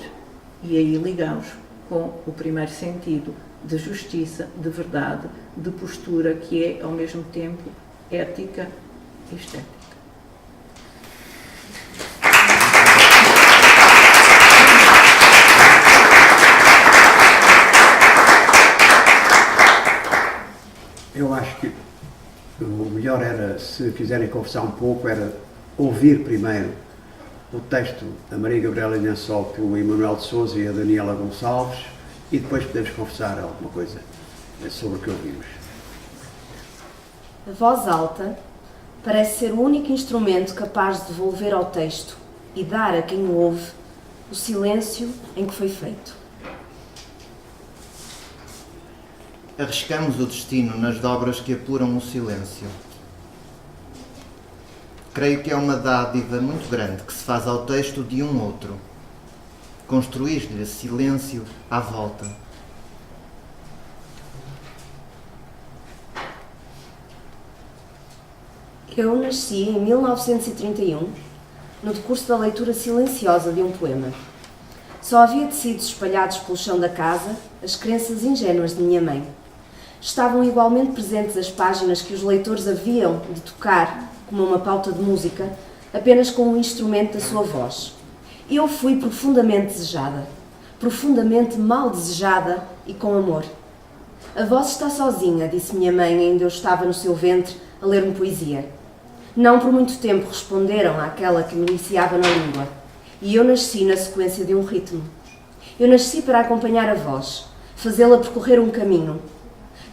E aí ligamos com o primeiro sentido de justiça, de verdade, de postura que é, ao mesmo tempo, ética e estética. Eu acho que o melhor era, se quiserem conversar um pouco, era ouvir primeiro o texto da Maria Gabriela Lianson pelo Emanuel de Sousa e a Daniela Gonçalves e depois podemos conversar alguma coisa sobre o que ouvimos. A voz alta parece ser o único instrumento capaz de devolver ao texto e dar a quem o ouve o silêncio em que foi feito. Arriscamos o destino nas dobras que apuram o silêncio. Creio que é uma dádiva muito grande que se faz ao texto de um outro. Construir-lhe silêncio à volta. Eu nasci em 1931, no decurso da leitura silenciosa de um poema. Só havia tecidos espalhados pelo chão da casa, as crenças ingênuas de minha mãe. Estavam igualmente presentes as páginas que os leitores haviam de tocar, como uma pauta de música, apenas com um instrumento da sua voz. Eu fui profundamente desejada, profundamente mal desejada e com amor. A voz está sozinha, disse minha mãe, ainda eu estava no seu ventre a ler-me poesia. Não por muito tempo responderam àquela que me iniciava na língua, e eu nasci na sequência de um ritmo. Eu nasci para acompanhar a voz, fazê-la percorrer um caminho.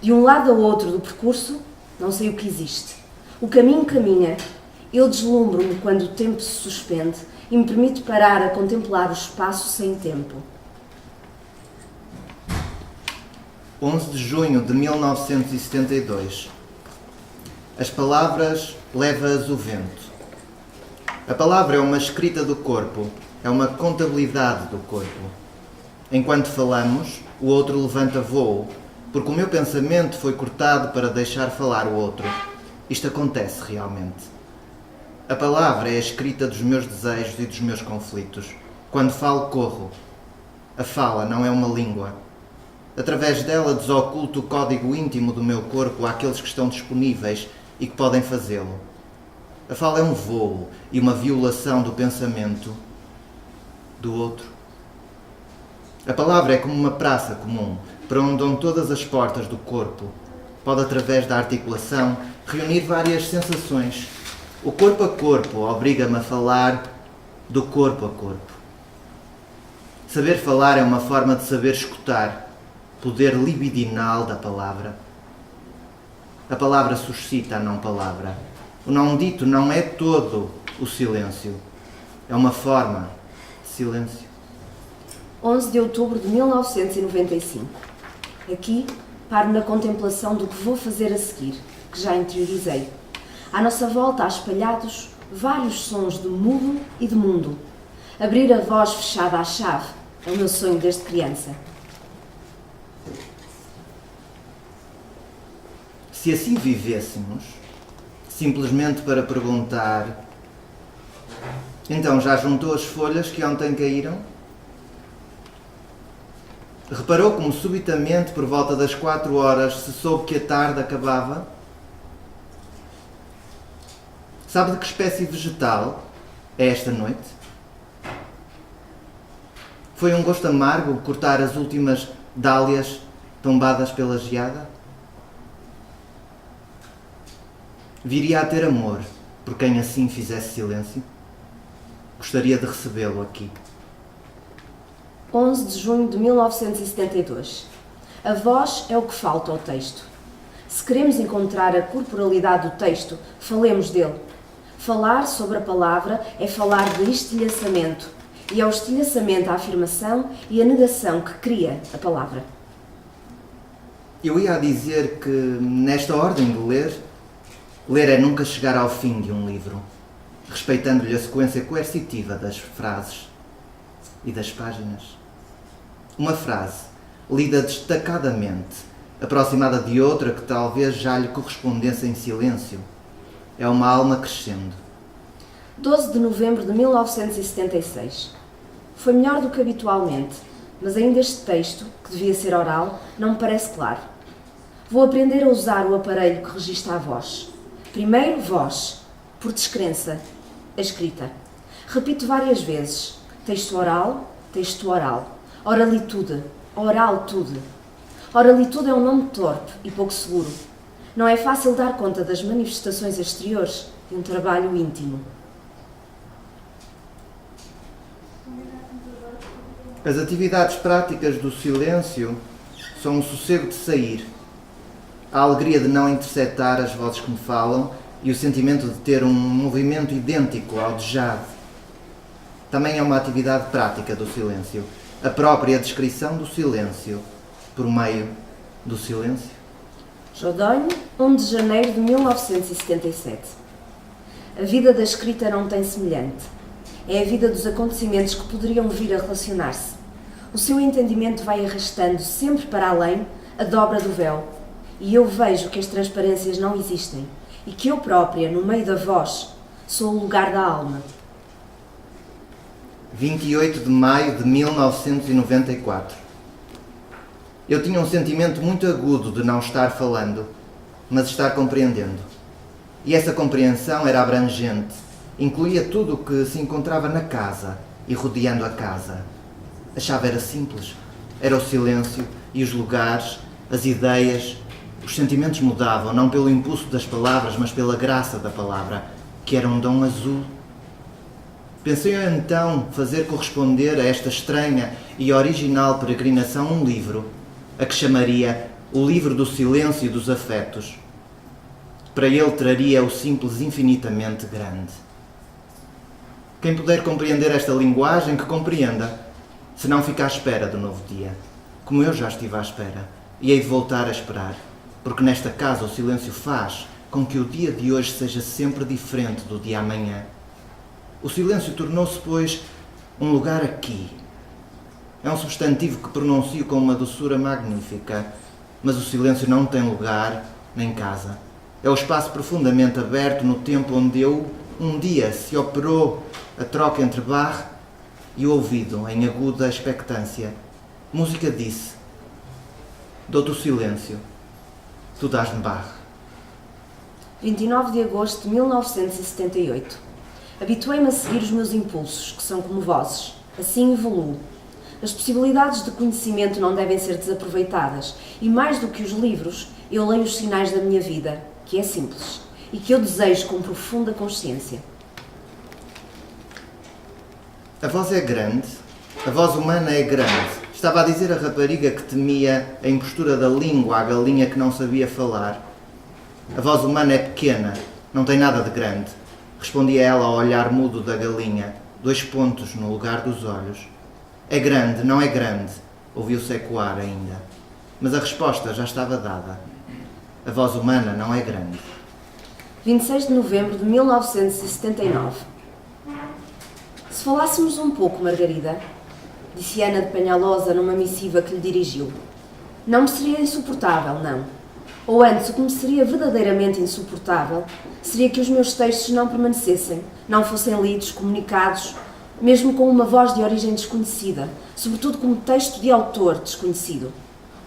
De um lado ao outro do percurso, não sei o que existe. O caminho caminha, eu deslumbro-me quando o tempo se suspende e me permite parar a contemplar o espaço sem tempo. 11 de junho de 1972. As palavras leva-as o vento. A palavra é uma escrita do corpo, é uma contabilidade do corpo. Enquanto falamos, o outro levanta voo, porque o meu pensamento foi cortado para deixar falar o outro. Isto acontece realmente. A palavra é a escrita dos meus desejos e dos meus conflitos. Quando falo, corro. A fala não é uma língua. Através dela desoculto o código íntimo do meu corpo àqueles que estão disponíveis e que podem fazê-lo. A fala é um voo e uma violação do pensamento do outro. A palavra é como uma praça comum, para onde dão todas as portas do corpo. Pode, através da articulação, reunir várias sensações. O corpo a corpo obriga-me a falar do corpo a corpo. Saber falar é uma forma de saber escutar, poder libidinal da palavra. A palavra suscita a não palavra. O não dito não é todo o silêncio. É uma forma de silêncio. 11 de outubro de 1995. Aqui, paro na contemplação do que vou fazer a seguir, que já interiorizei. À nossa volta há espalhados vários sons de mudo e de mundo. Abrir a voz fechada à chave é o meu sonho desde criança. Se assim vivêssemos, simplesmente para perguntar: então já juntou as folhas que ontem caíram? Reparou como subitamente, por volta das 4 horas, se soube que a tarde acabava? Sabe de que espécie vegetal é esta noite? Foi um gosto amargo cortar as últimas dálias tombadas pela geada? Viria a ter amor por quem assim fizesse silêncio? Gostaria de recebê-lo aqui. 11 de junho de 1972. A voz é o que falta ao texto. Se queremos encontrar a corporalidade do texto, falemos dele. Falar sobre a palavra é falar de estilhaçamento, e é o estilhaçamento a afirmação e a negação que cria a palavra. Eu ia dizer que, nesta ordem de ler é nunca chegar ao fim de um livro, respeitando-lhe a sequência coercitiva das frases e das páginas. Uma frase, lida destacadamente, aproximada de outra que talvez já lhe correspondesse em silêncio, é uma alma crescendo. 12 de novembro de 1976. Foi melhor do que habitualmente, mas ainda este texto, que devia ser oral, não me parece claro. Vou aprender a usar o aparelho que registra a voz. Primeiro, voz, por descrença, a escrita. Repito várias vezes: texto oral, oralitude, oraltude. Oralitude é um nome torpe e pouco seguro. Não é fácil dar conta das manifestações exteriores de um trabalho íntimo. As atividades práticas do silêncio são o sossego de sair, a alegria de não interceptar as vozes que me falam e o sentimento de ter um movimento idêntico ao de Jade. Também é uma atividade prática do silêncio, a própria descrição do silêncio, por meio do silêncio. Jodonho, 1 de janeiro de 1977. A vida da escrita não tem semelhante. É a vida dos acontecimentos que poderiam vir a relacionar-se. O seu entendimento vai arrastando sempre para além a dobra do véu. E eu vejo que as transparências não existem e que eu própria, no meio da voz, sou o lugar da alma. 28 de maio de 1994. Eu tinha um sentimento muito agudo de não estar falando, mas estar compreendendo. E essa compreensão era abrangente, incluía tudo o que se encontrava na casa e rodeando a casa. A chave era simples, era o silêncio e os lugares, as ideias. Os sentimentos mudavam, não pelo impulso das palavras, mas pela graça da palavra, que era um dom azul. Pensei então fazer corresponder a esta estranha e original peregrinação um livro, a que chamaria O Livro do Silêncio e dos Afetos. Para ele traria o simples infinitamente grande. Quem puder compreender esta linguagem, que compreenda, se não fica à espera do novo dia, como eu já estive à espera, e hei de voltar a esperar, porque nesta casa o silêncio faz com que o dia de hoje seja sempre diferente do dia amanhã. O silêncio tornou-se, pois, um lugar aqui. É um substantivo que pronuncio com uma doçura magnífica, mas o silêncio não tem lugar nem casa. É o espaço profundamente aberto no tempo onde um dia se operou a troca entre Bach e o ouvido, em aguda expectância. Música disse: dou-te o silêncio, tu dás-me Bach. 29 de agosto de 1978. Habituei-me a seguir os meus impulsos, que são como vozes. Assim evoluo. As possibilidades de conhecimento não devem ser desaproveitadas, e mais do que os livros, eu leio os sinais da minha vida, que é simples, e que eu desejo com profunda consciência. A voz é grande, a voz humana é grande. Estava a dizer a rapariga que temia a impostura da língua à galinha que não sabia falar. A voz humana é pequena, não tem nada de grande. Respondia ela ao olhar mudo da galinha, 2 pontos no lugar dos olhos. É grande, não é grande, ouviu-se ecoar ainda. Mas a resposta já estava dada. A voz humana não é grande. 26 de novembro de 1979. Se falássemos um pouco, Margarida, disse Ana de Penhalosa numa missiva que lhe dirigiu. Não me seria insuportável, não. Ou antes, o que me seria verdadeiramente insuportável seria que os meus textos não permanecessem, não fossem lidos, comunicados, mesmo com uma voz de origem desconhecida, sobretudo como texto de autor desconhecido.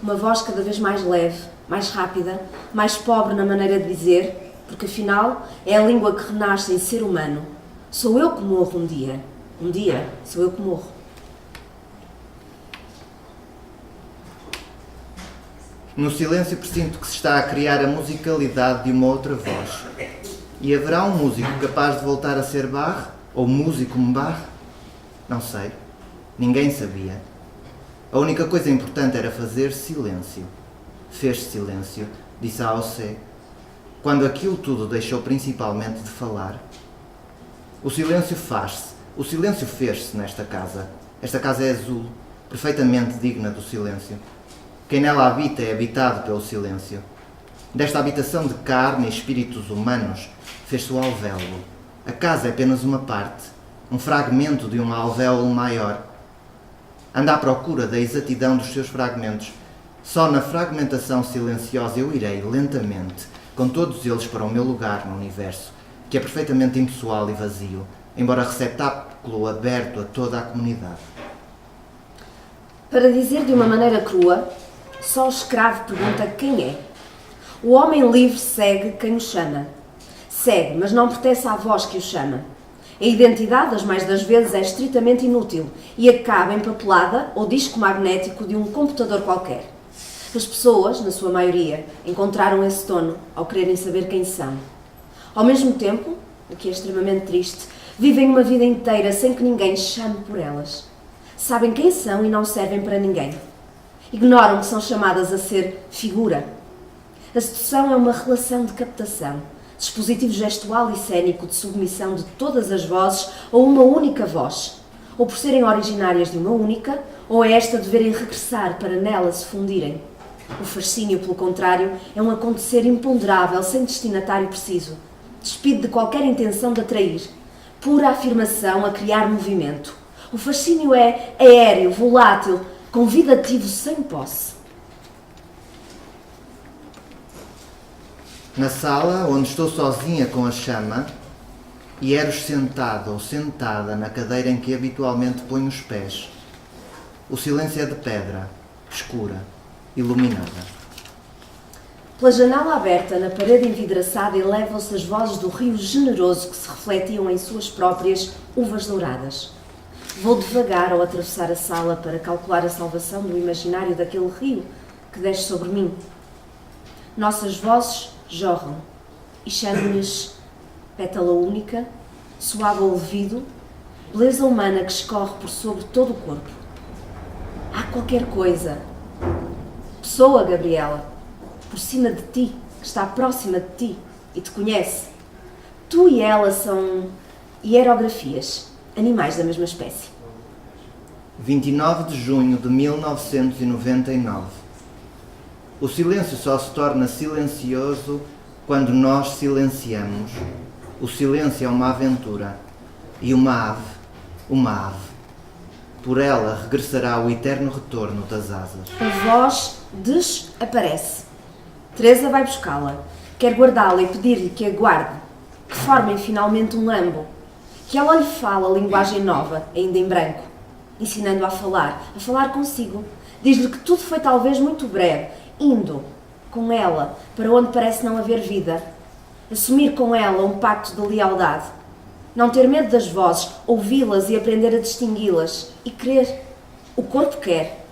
Uma voz cada vez mais leve, mais rápida, mais pobre na maneira de dizer, porque afinal é a língua que renasce em ser humano. Sou eu que morro um dia sou eu que morro. No silêncio presinto que se está a criar a musicalidade de uma outra voz. E haverá um músico capaz de voltar a ser Bach? Ou músico como Bach? Não sei. Ninguém sabia. A única coisa importante era fazer silêncio. Fez silêncio, disse a José, quando aquilo tudo deixou principalmente de falar. O silêncio faz-se, o silêncio fez-se nesta casa. Esta casa é azul, perfeitamente digna do silêncio. Quem nela habita é habitado pelo silêncio. Desta habitação de carne e espíritos humanos fez-se o alvéolo. A casa é apenas uma parte, um fragmento de um alvéolo maior. Anda à procura da exatidão dos seus fragmentos. Só na fragmentação silenciosa eu irei, lentamente, com todos eles para o meu lugar no universo, que é perfeitamente impessoal e vazio, embora receptáculo aberto a toda a comunidade. Para dizer de uma maneira crua, só o escravo pergunta quem é. O homem livre segue quem o chama. Segue, mas não pertence à voz que o chama. A identidade, as mais das vezes, é estritamente inútil e acaba empapelada ou disco magnético de um computador qualquer. As pessoas, na sua maioria, encontraram esse tono ao quererem saber quem são. Ao mesmo tempo, o que é extremamente triste, vivem uma vida inteira sem que ninguém chame por elas. Sabem quem são e não servem para ninguém. Ignoram que são chamadas a ser figura. A sedução é uma relação de captação, dispositivo gestual e cênico de submissão de todas as vozes a uma única voz, ou por serem originárias de uma única, ou é esta deverem regressar para nela se fundirem. O fascínio, pelo contrário, é um acontecer imponderável, sem destinatário preciso, despido de qualquer intenção de atrair, pura afirmação a criar movimento. O fascínio é aéreo, volátil, convidativo sem posse. Na sala, onde estou sozinha com a chama, e Eros sentado ou sentada na cadeira em que habitualmente ponho os pés. O silêncio é de pedra, escura, iluminada. Pela janela aberta, na parede envidraçada, elevam-se as vozes do rio generoso que se refletiam em suas próprias uvas douradas. Vou devagar ao atravessar a sala para calcular a salvação do imaginário daquele rio que desce sobre mim. Nossas vozes jorram e chamo-lhes pétala única, suave olvido, beleza humana que escorre por sobre todo o corpo. Há qualquer coisa. Pessoa, Gabriela, por cima de ti, que está próxima de ti e te conhece. Tu e ela são hierografias, animais da mesma espécie. 29 de junho de 1999. O silêncio só se torna silencioso quando nós silenciamos. O silêncio é uma aventura. E uma ave. Por ela regressará o eterno retorno das asas. A voz desaparece. Teresa vai buscá-la. Quer guardá-la e pedir-lhe que a guarde, que formem finalmente um lambo. Que ela lhe fale a linguagem nova, ainda em branco, ensinando-a a falar consigo. Diz-lhe que tudo foi talvez muito breve, indo com ela para onde parece não haver vida. Assumir com ela um pacto de lealdade. Não ter medo das vozes, ouvi-las e aprender a distingui-las. E querer. O corpo quer.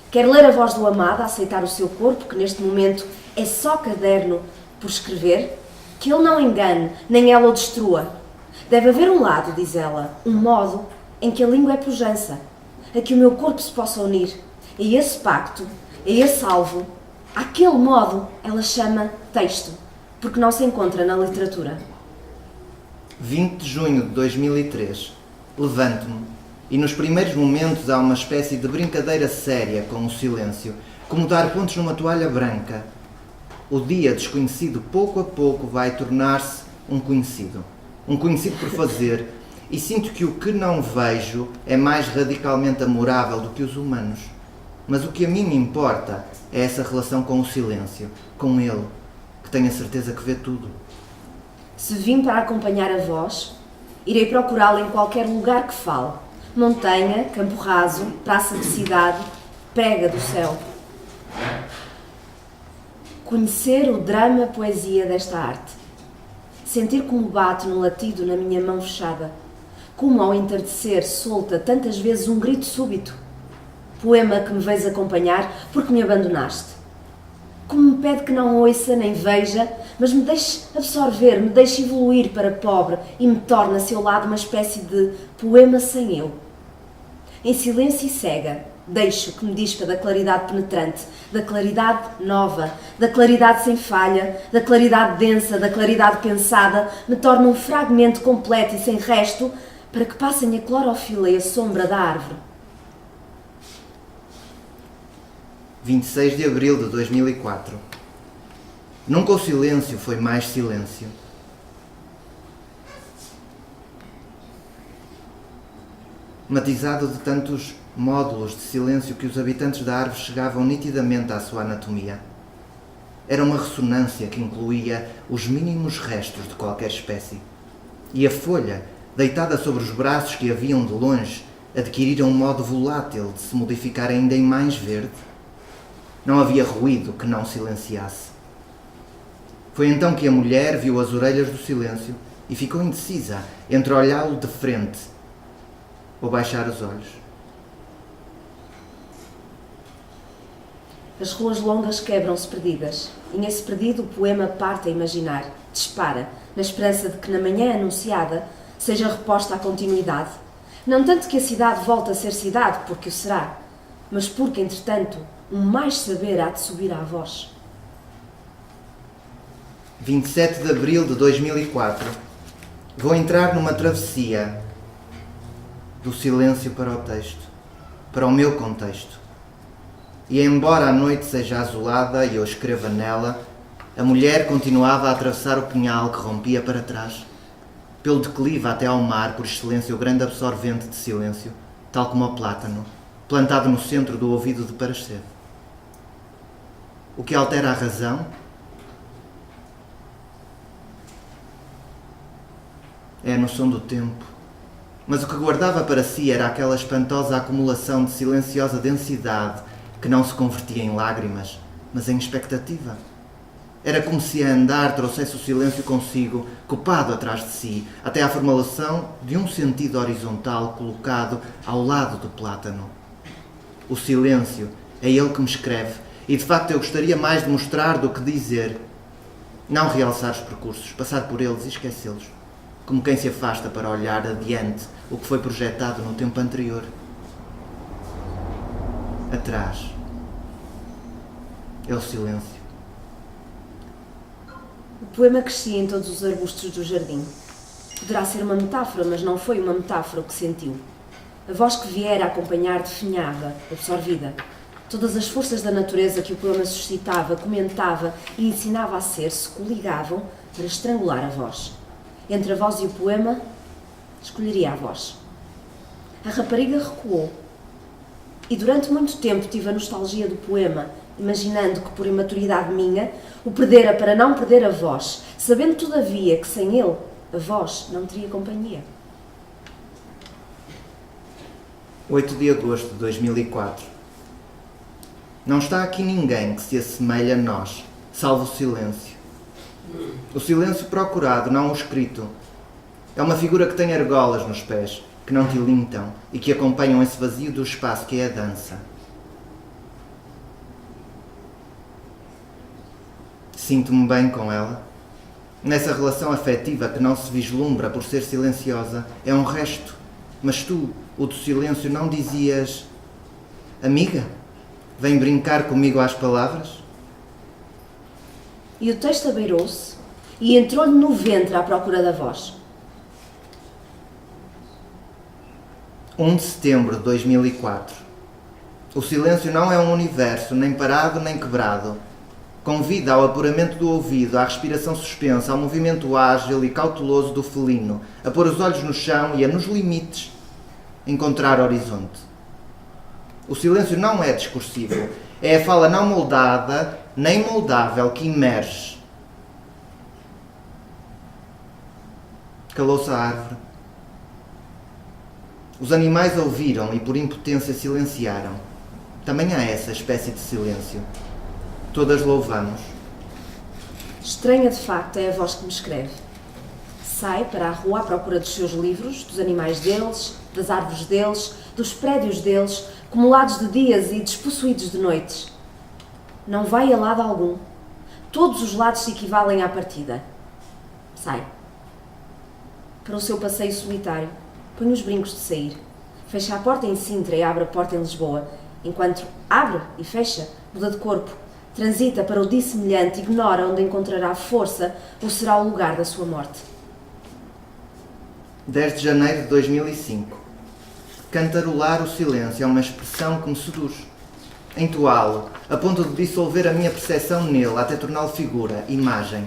Quer ler a voz do amado, aceitar o seu corpo, que neste momento é só caderno por escrever. Que ele não engane, nem ela o destrua. Deve haver um lado, diz ela, um modo em que a língua é pujança, a que o meu corpo se possa unir. E esse pacto, a esse alvo, àquele modo, ela chama texto. porque não se encontra na literatura. 20 de junho de 2003. Levanto-me e nos primeiros momentos há uma espécie de brincadeira séria com o silêncio, como dar pontos numa toalha branca. O dia desconhecido pouco a pouco vai tornar-se um conhecido por fazer, e sinto que o que não vejo é mais radicalmente amorável do que os humanos. Mas o que a mim me importa é essa relação com o silêncio, com ele, que tenho a certeza que vê tudo. Se vim para acompanhar a voz, irei procurá-la em qualquer lugar que fale. Montanha, campo raso, praça de cidade, prega do céu. Conhecer o drama-poesia desta arte. Sentir como bate no latido na minha mão fechada. Como ao entardecer solta tantas vezes um grito súbito. Poema que me vens acompanhar porque me abandonaste. Como me pede que não ouça nem veja, mas me deixe absorver, me deixe evoluir para pobre e me torne a seu lado uma espécie de poema sem eu. Em silêncio e cega, deixo que me dispa da claridade penetrante, da claridade nova, da claridade sem falha, da claridade densa, da claridade pensada, me torne um fragmento completo e sem resto, para que passem a clorofila e a sombra da árvore. 26 de abril de 2004. Nunca o silêncio foi mais silêncio. Matizado de tantos módulos de silêncio que os habitantes da árvore chegavam nitidamente à sua anatomia. Era uma ressonância que incluía os mínimos restos de qualquer espécie. E a folha, deitada sobre os braços que a viam de longe, adquirira um modo volátil de se modificar ainda em mais verde. Não havia ruído que não silenciasse. Foi então que a mulher viu as orelhas do silêncio e ficou indecisa entre olhá-lo de frente ou baixar os olhos. As ruas longas quebram-se perdidas, e nesse perdido o poema parte a imaginar, dispara, na esperança de que na manhã anunciada seja reposta a continuidade. Não tanto que a cidade volte a ser cidade, porque o será, mas porque, entretanto, um mais saber há de subir à voz. 27 de abril de 2004. Vou entrar numa travessia do silêncio para o texto, para o meu contexto. E embora a noite seja azulada e eu escreva nela, a mulher continuava a atravessar o pinhal que rompia para trás, pelo declive até ao mar, por excelência o grande absorvente de silêncio, tal como o plátano, plantado no centro do ouvido de Paracelso. O que altera a razão é a noção do tempo. Mas o que guardava para si era aquela espantosa acumulação de silenciosa densidade que não se convertia em lágrimas, mas em expectativa. Era como se a andar trouxesse o silêncio consigo, copado atrás de si, até à formulação de um sentido horizontal colocado ao lado do plátano. O silêncio é ele que me escreve, e de facto eu gostaria mais de mostrar do que dizer. Não realçar os percursos, passar por eles e esquecê-los, como quem se afasta para olhar adiante o que foi projetado no tempo anterior. Atrás é o silêncio. O poema crescia em todos os arbustos do jardim. Poderá ser uma metáfora, mas não foi uma metáfora o que sentiu. A voz que viera a acompanhar definhava, absorvida. Todas as forças da natureza que o poema suscitava, comentava e ensinava a ser se coligavam para estrangular a voz. Entre a voz e o poema, escolheria a voz. A rapariga recuou. E durante muito tempo tive a nostalgia do poema, imaginando que por imaturidade minha o perdera para não perder a voz, sabendo todavia que sem ele a voz não teria companhia. 8 de agosto de 2004. Não está aqui ninguém que se assemelhe a nós, salvo o silêncio. O silêncio procurado, não o escrito. É uma figura que tem argolas nos pés, que não tilintam e que acompanham esse vazio do espaço que é a dança. Sinto-me bem com ela. Nessa relação afetiva que não se vislumbra por ser silenciosa, é um resto. Mas tu, o do silêncio, não dizias: amiga, vem brincar comigo às palavras? E o texto abeirou-se, e entrou-lhe no ventre à procura da voz. 1 de setembro de 2004. O silêncio não é um universo, nem parado nem quebrado. Convida ao apuramento do ouvido, à respiração suspensa, ao movimento ágil e cauteloso do felino, a pôr os olhos no chão e a, nos limites, encontrar horizonte. O silêncio não é discursivo, é a fala não moldada, nem moldável, que emerge. Calou-se a árvore. Os animais ouviram e por impotência silenciaram. Também há essa espécie de silêncio. Todas louvamos. Estranha de facto é a voz que me escreve. Sai para a rua à procura dos seus livros, dos animais deles, das árvores deles, dos prédios deles, acumulados de dias e despossuídos de noites. Não vai a lado algum. Todos os lados se equivalem à partida. Sai. Para o seu passeio solitário, põe os brincos de sair. Fecha a porta em Sintra e abre a porta em Lisboa. Enquanto abre e fecha, muda de corpo. Transita para o dissemelhante, ignora onde encontrará força ou será o lugar da sua morte. 10 de janeiro de 2005. Cantarolar o silêncio é uma expressão que me seduz. Entoá-lo, a ponto de dissolver a minha percepção nele, até torná-lo figura, imagem.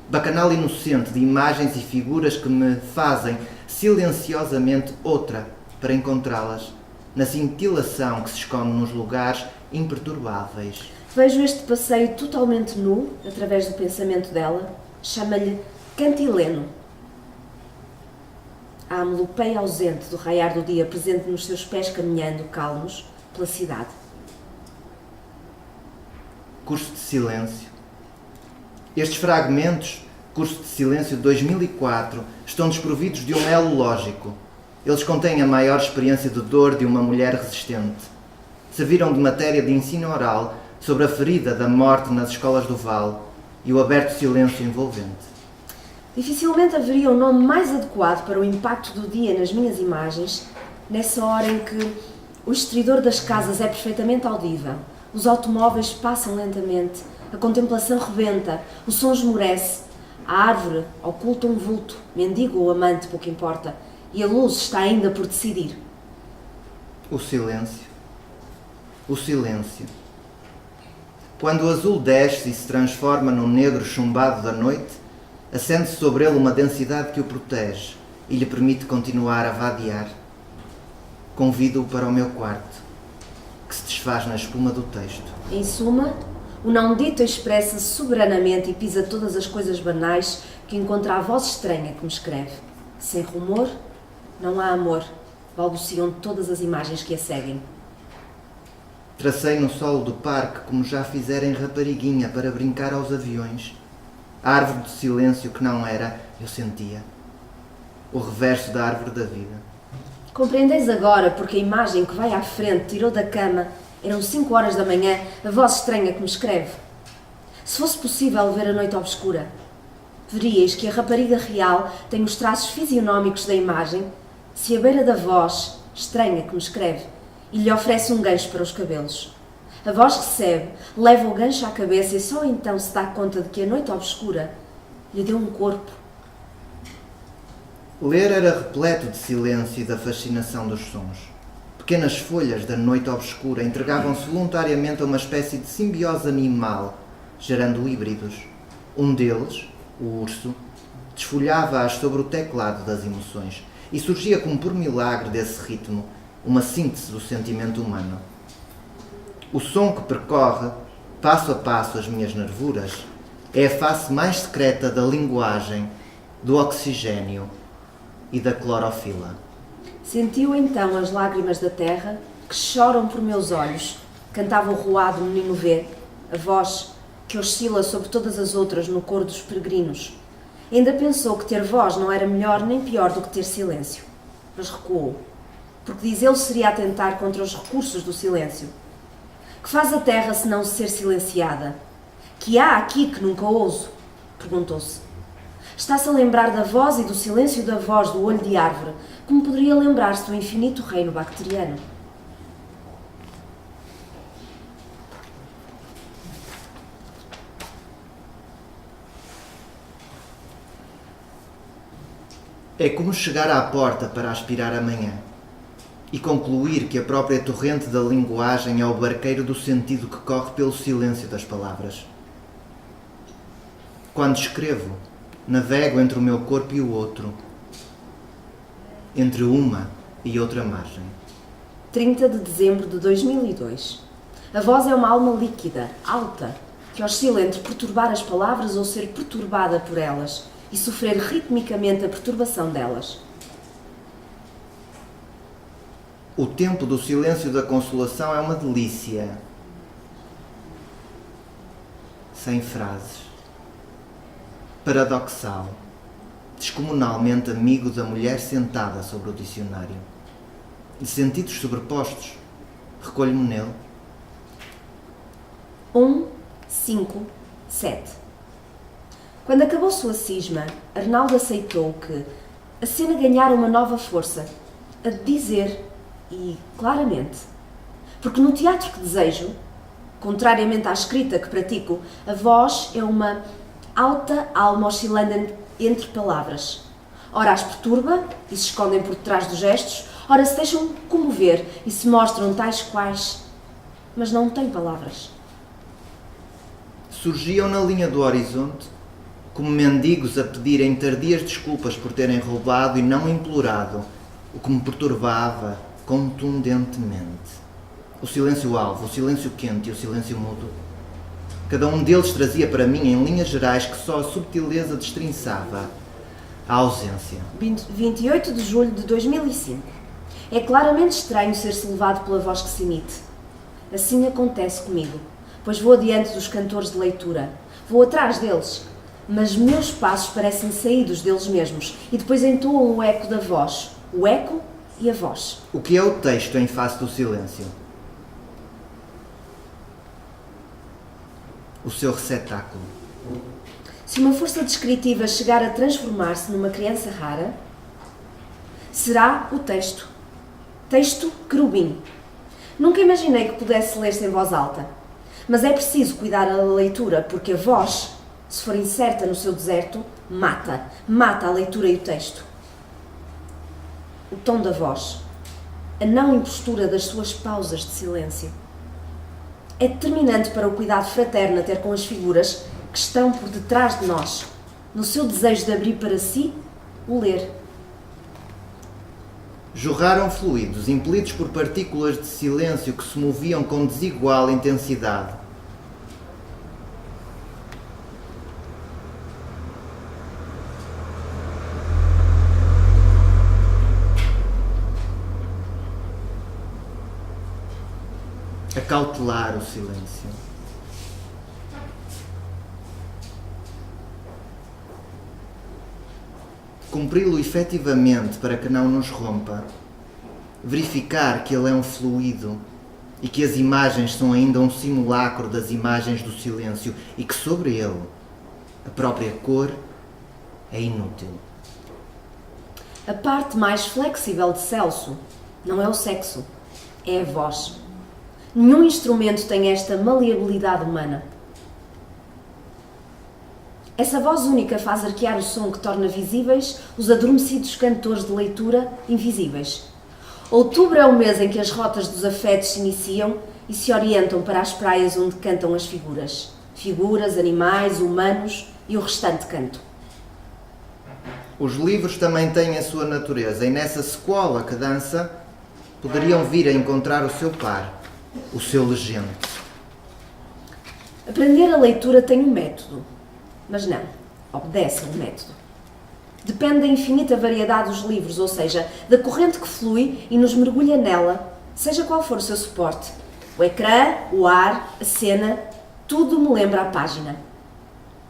Bacanal inocente de imagens e figuras que me fazem silenciosamente outra para encontrá-las, na cintilação que se esconde nos lugares imperturbáveis. Vejo este passeio totalmente nu, através do pensamento dela. Chama-lhe cantileno. A melopeia ausente do raiar do dia presente nos seus pés caminhando, calmos, pela cidade. Curso de silêncio. Estes fragmentos, Curso de Silêncio de 2004, estão desprovidos de um elo lógico. Eles contêm a maior experiência de dor de uma mulher resistente. Serviram de matéria de ensino oral sobre a ferida da morte nas escolas do Vale e o aberto silêncio envolvente. Dificilmente haveria um nome mais adequado para o impacto do dia nas minhas imagens, nessa hora em que o estridor das casas é perfeitamente audível, os automóveis passam lentamente, a contemplação rebenta, o som esmorece, a árvore oculta um vulto, mendigo ou amante, pouco importa, e a luz está ainda por decidir. O silêncio. O silêncio. Quando o azul desce e se transforma no negro chumbado da noite, acende-se sobre ele uma densidade que o protege e lhe permite continuar a vadear. Convido-o para o meu quarto, que se desfaz na espuma do texto. Em suma, o não dito expressa-se soberanamente e pisa todas as coisas banais que encontra a voz estranha que me escreve. Sem rumor, não há amor, balbuciam todas as imagens que a seguem. Tracei no solo do parque como já fizera em Rapariguinha para brincar aos aviões. A árvore de silêncio que não era, eu sentia. O reverso da árvore da vida. Compreendeis agora porque a imagem que vai à frente tirou da cama. Eram 5 horas da manhã, a voz estranha que me escreve. Se fosse possível ver a noite obscura, veríeis que a rapariga real tem os traços fisionómicos da imagem, se à beira da voz estranha que me escreve e lhe oferece um gancho para os cabelos. A voz recebe, leva o gancho à cabeça e só então se dá conta de que a noite obscura lhe deu um corpo. Ler era repleto de silêncio e da fascinação dos sons. Pequenas folhas da noite obscura entregavam-se voluntariamente a uma espécie de simbiose animal, gerando híbridos. Um deles, o urso, desfolhava-as sobre o teclado das emoções e surgia como por milagre desse ritmo, uma síntese do sentimento humano. O som que percorre, passo a passo, as minhas nervuras, é a face mais secreta da linguagem, do oxigênio e da clorofila. Sentiu então as lágrimas da terra que choram por meus olhos, cantava o ruado menino vê, a voz que oscila sobre todas as outras no coro dos peregrinos. Ainda pensou que ter voz não era melhor nem pior do que ter silêncio, mas recuou, porque diz ele seria atentar contra os recursos do silêncio. Que faz a terra se não ser silenciada? Que há aqui que nunca ouso? Perguntou-se. Está-se a lembrar da voz e do silêncio da voz do olho de árvore, como poderia lembrar-se do infinito reino bacteriano. É como chegar à porta para aspirar a manhã e concluir que a própria torrente da linguagem é o barqueiro do sentido que corre pelo silêncio das palavras. Quando escrevo, navego entre o meu corpo e o outro, entre uma e outra margem. 30 de dezembro de 2002. A voz é uma alma líquida, alta, que oscila entre perturbar as palavras ou ser perturbada por elas e sofrer ritmicamente a perturbação delas. O tempo do silêncio da consolação é uma delícia. Sem frases. Paradoxal. Descomunalmente amigo da mulher sentada sobre o dicionário. De sentidos sobrepostos. Recolho-me nele. 1, 5, 7. Quando acabou sua cisma, Arnaldo aceitou que a cena ganhara uma nova força, a de dizer, e claramente. Porque no teatro que desejo, contrariamente à escrita que pratico, a voz é uma alta alma oscilando entre palavras. Ora as perturba e se escondem por detrás dos gestos, ora se deixam comover e se mostram tais quais, mas não têm palavras. Surgiam na linha do horizonte como mendigos a pedirem tardias desculpas por terem roubado e não implorado o que me perturbava contundentemente. O silêncio alvo, o silêncio quente e o silêncio mudo. Cada um deles trazia para mim, em linhas gerais, que só a subtileza destrinçava a ausência. 28 de julho de 2005. É claramente estranho ser-se levado pela voz que se imite. Assim acontece comigo, pois vou adiante dos cantores de leitura. Vou atrás deles, mas meus passos parecem saídos deles mesmos e depois entoam o eco da voz. O eco e a voz. O que é o texto em face do silêncio? O seu receptáculo. Se uma força descritiva chegar a transformar-se numa criança rara, será o texto. Texto querubim. Nunca imaginei que pudesse ler-se em voz alta, mas é preciso cuidar da leitura, porque a voz, se for incerta no seu deserto, mata a leitura e o texto. O tom da voz, a não impostura das suas pausas de silêncio. É determinante para o cuidado fraterno a ter com as figuras que estão por detrás de nós, no seu desejo de abrir para si o ler. Jorraram fluidos, impelidos por partículas de silêncio que se moviam com desigual intensidade. Acautelar o silêncio. Cumpri-lo efetivamente para que não nos rompa. Verificar que ele é um fluido e que as imagens são ainda um simulacro das imagens do silêncio e que sobre ele a própria cor é inútil. A parte mais flexível de Celso não é o sexo, é a voz. Nenhum instrumento tem esta maleabilidade humana. Essa voz única faz arquear o som que torna visíveis os adormecidos cantores de leitura invisíveis. Outubro é o mês em que as rotas dos afetos se iniciam e se orientam para as praias onde cantam as figuras. Figuras, animais, humanos e o restante canto. Os livros também têm a sua natureza e nessa sequoia que dança poderiam vir a encontrar o seu par, o seu legente. Aprender a leitura tem um método, mas não, obedece a um método. Depende da infinita variedade dos livros, ou seja, da corrente que flui e nos mergulha nela, seja qual for o seu suporte. O ecrã, o ar, a cena, tudo me lembra a página.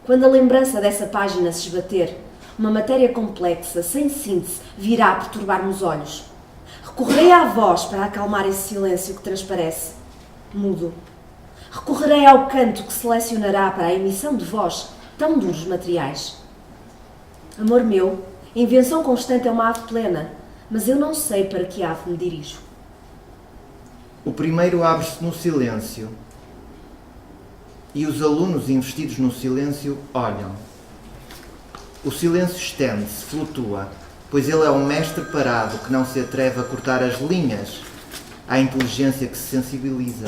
Quando a lembrança dessa página se esbater, uma matéria complexa, sem síntese, virá a perturbar-me os olhos. Recorrerei à voz para acalmar esse silêncio que transparece, mudo. Recorrerei ao canto que selecionará para a emissão de voz tão duros materiais. Amor meu, a invenção constante é uma ave plena, mas eu não sei para que ave me dirijo. O primeiro abre-se no silêncio e os alunos investidos no silêncio olham. O silêncio estende-se, flutua, pois ele é um mestre parado que não se atreve a cortar as linhas à inteligência que se sensibiliza.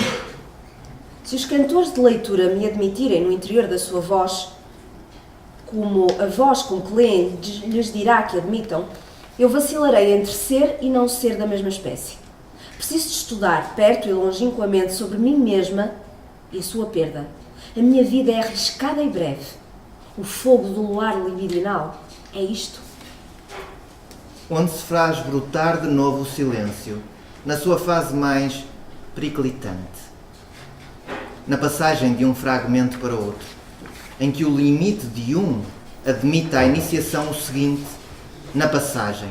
Se os cantores de leitura me admitirem no interior da sua voz, como a voz com que leem lhes dirá que admitam, eu vacilarei entre ser e não ser da mesma espécie. Preciso de estudar perto e longínquamente sobre mim mesma e a sua perda. A minha vida é arriscada e breve. O fogo do luar libidinal é isto. Onde se faz brotar de novo o silêncio, na sua fase mais periclitante. Na passagem de um fragmento para outro, em que o limite de um admite à iniciação o seguinte, na passagem,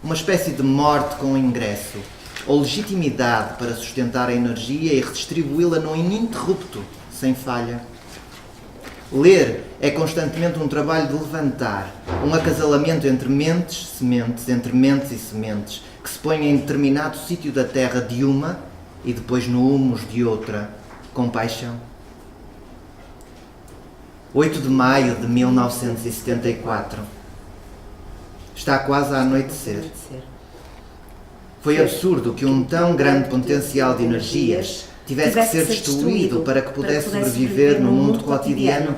uma espécie de morte com ingresso, ou legitimidade para sustentar a energia e redistribuí-la num ininterrupto, sem falha. Ler é constantemente um trabalho de levantar, um acasalamento entre mentes, sementes, entre mentes e sementes, que se põe em determinado sítio da terra de uma e depois no humus de outra, com paixão. 8 de maio de 1974. Está quase a anoitecer. Foi absurdo que um tão grande potencial de energias tivesse que ser destruído para que pudesse sobreviver no mundo cotidiano.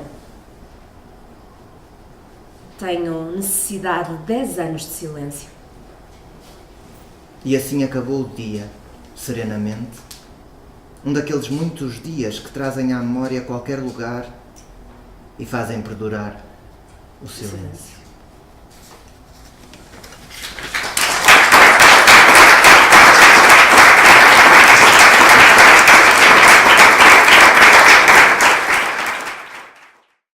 Tenho necessidade de 10 anos de silêncio. E assim acabou o dia, serenamente. Um daqueles muitos dias que trazem à memória qualquer lugar e fazem perdurar o silêncio.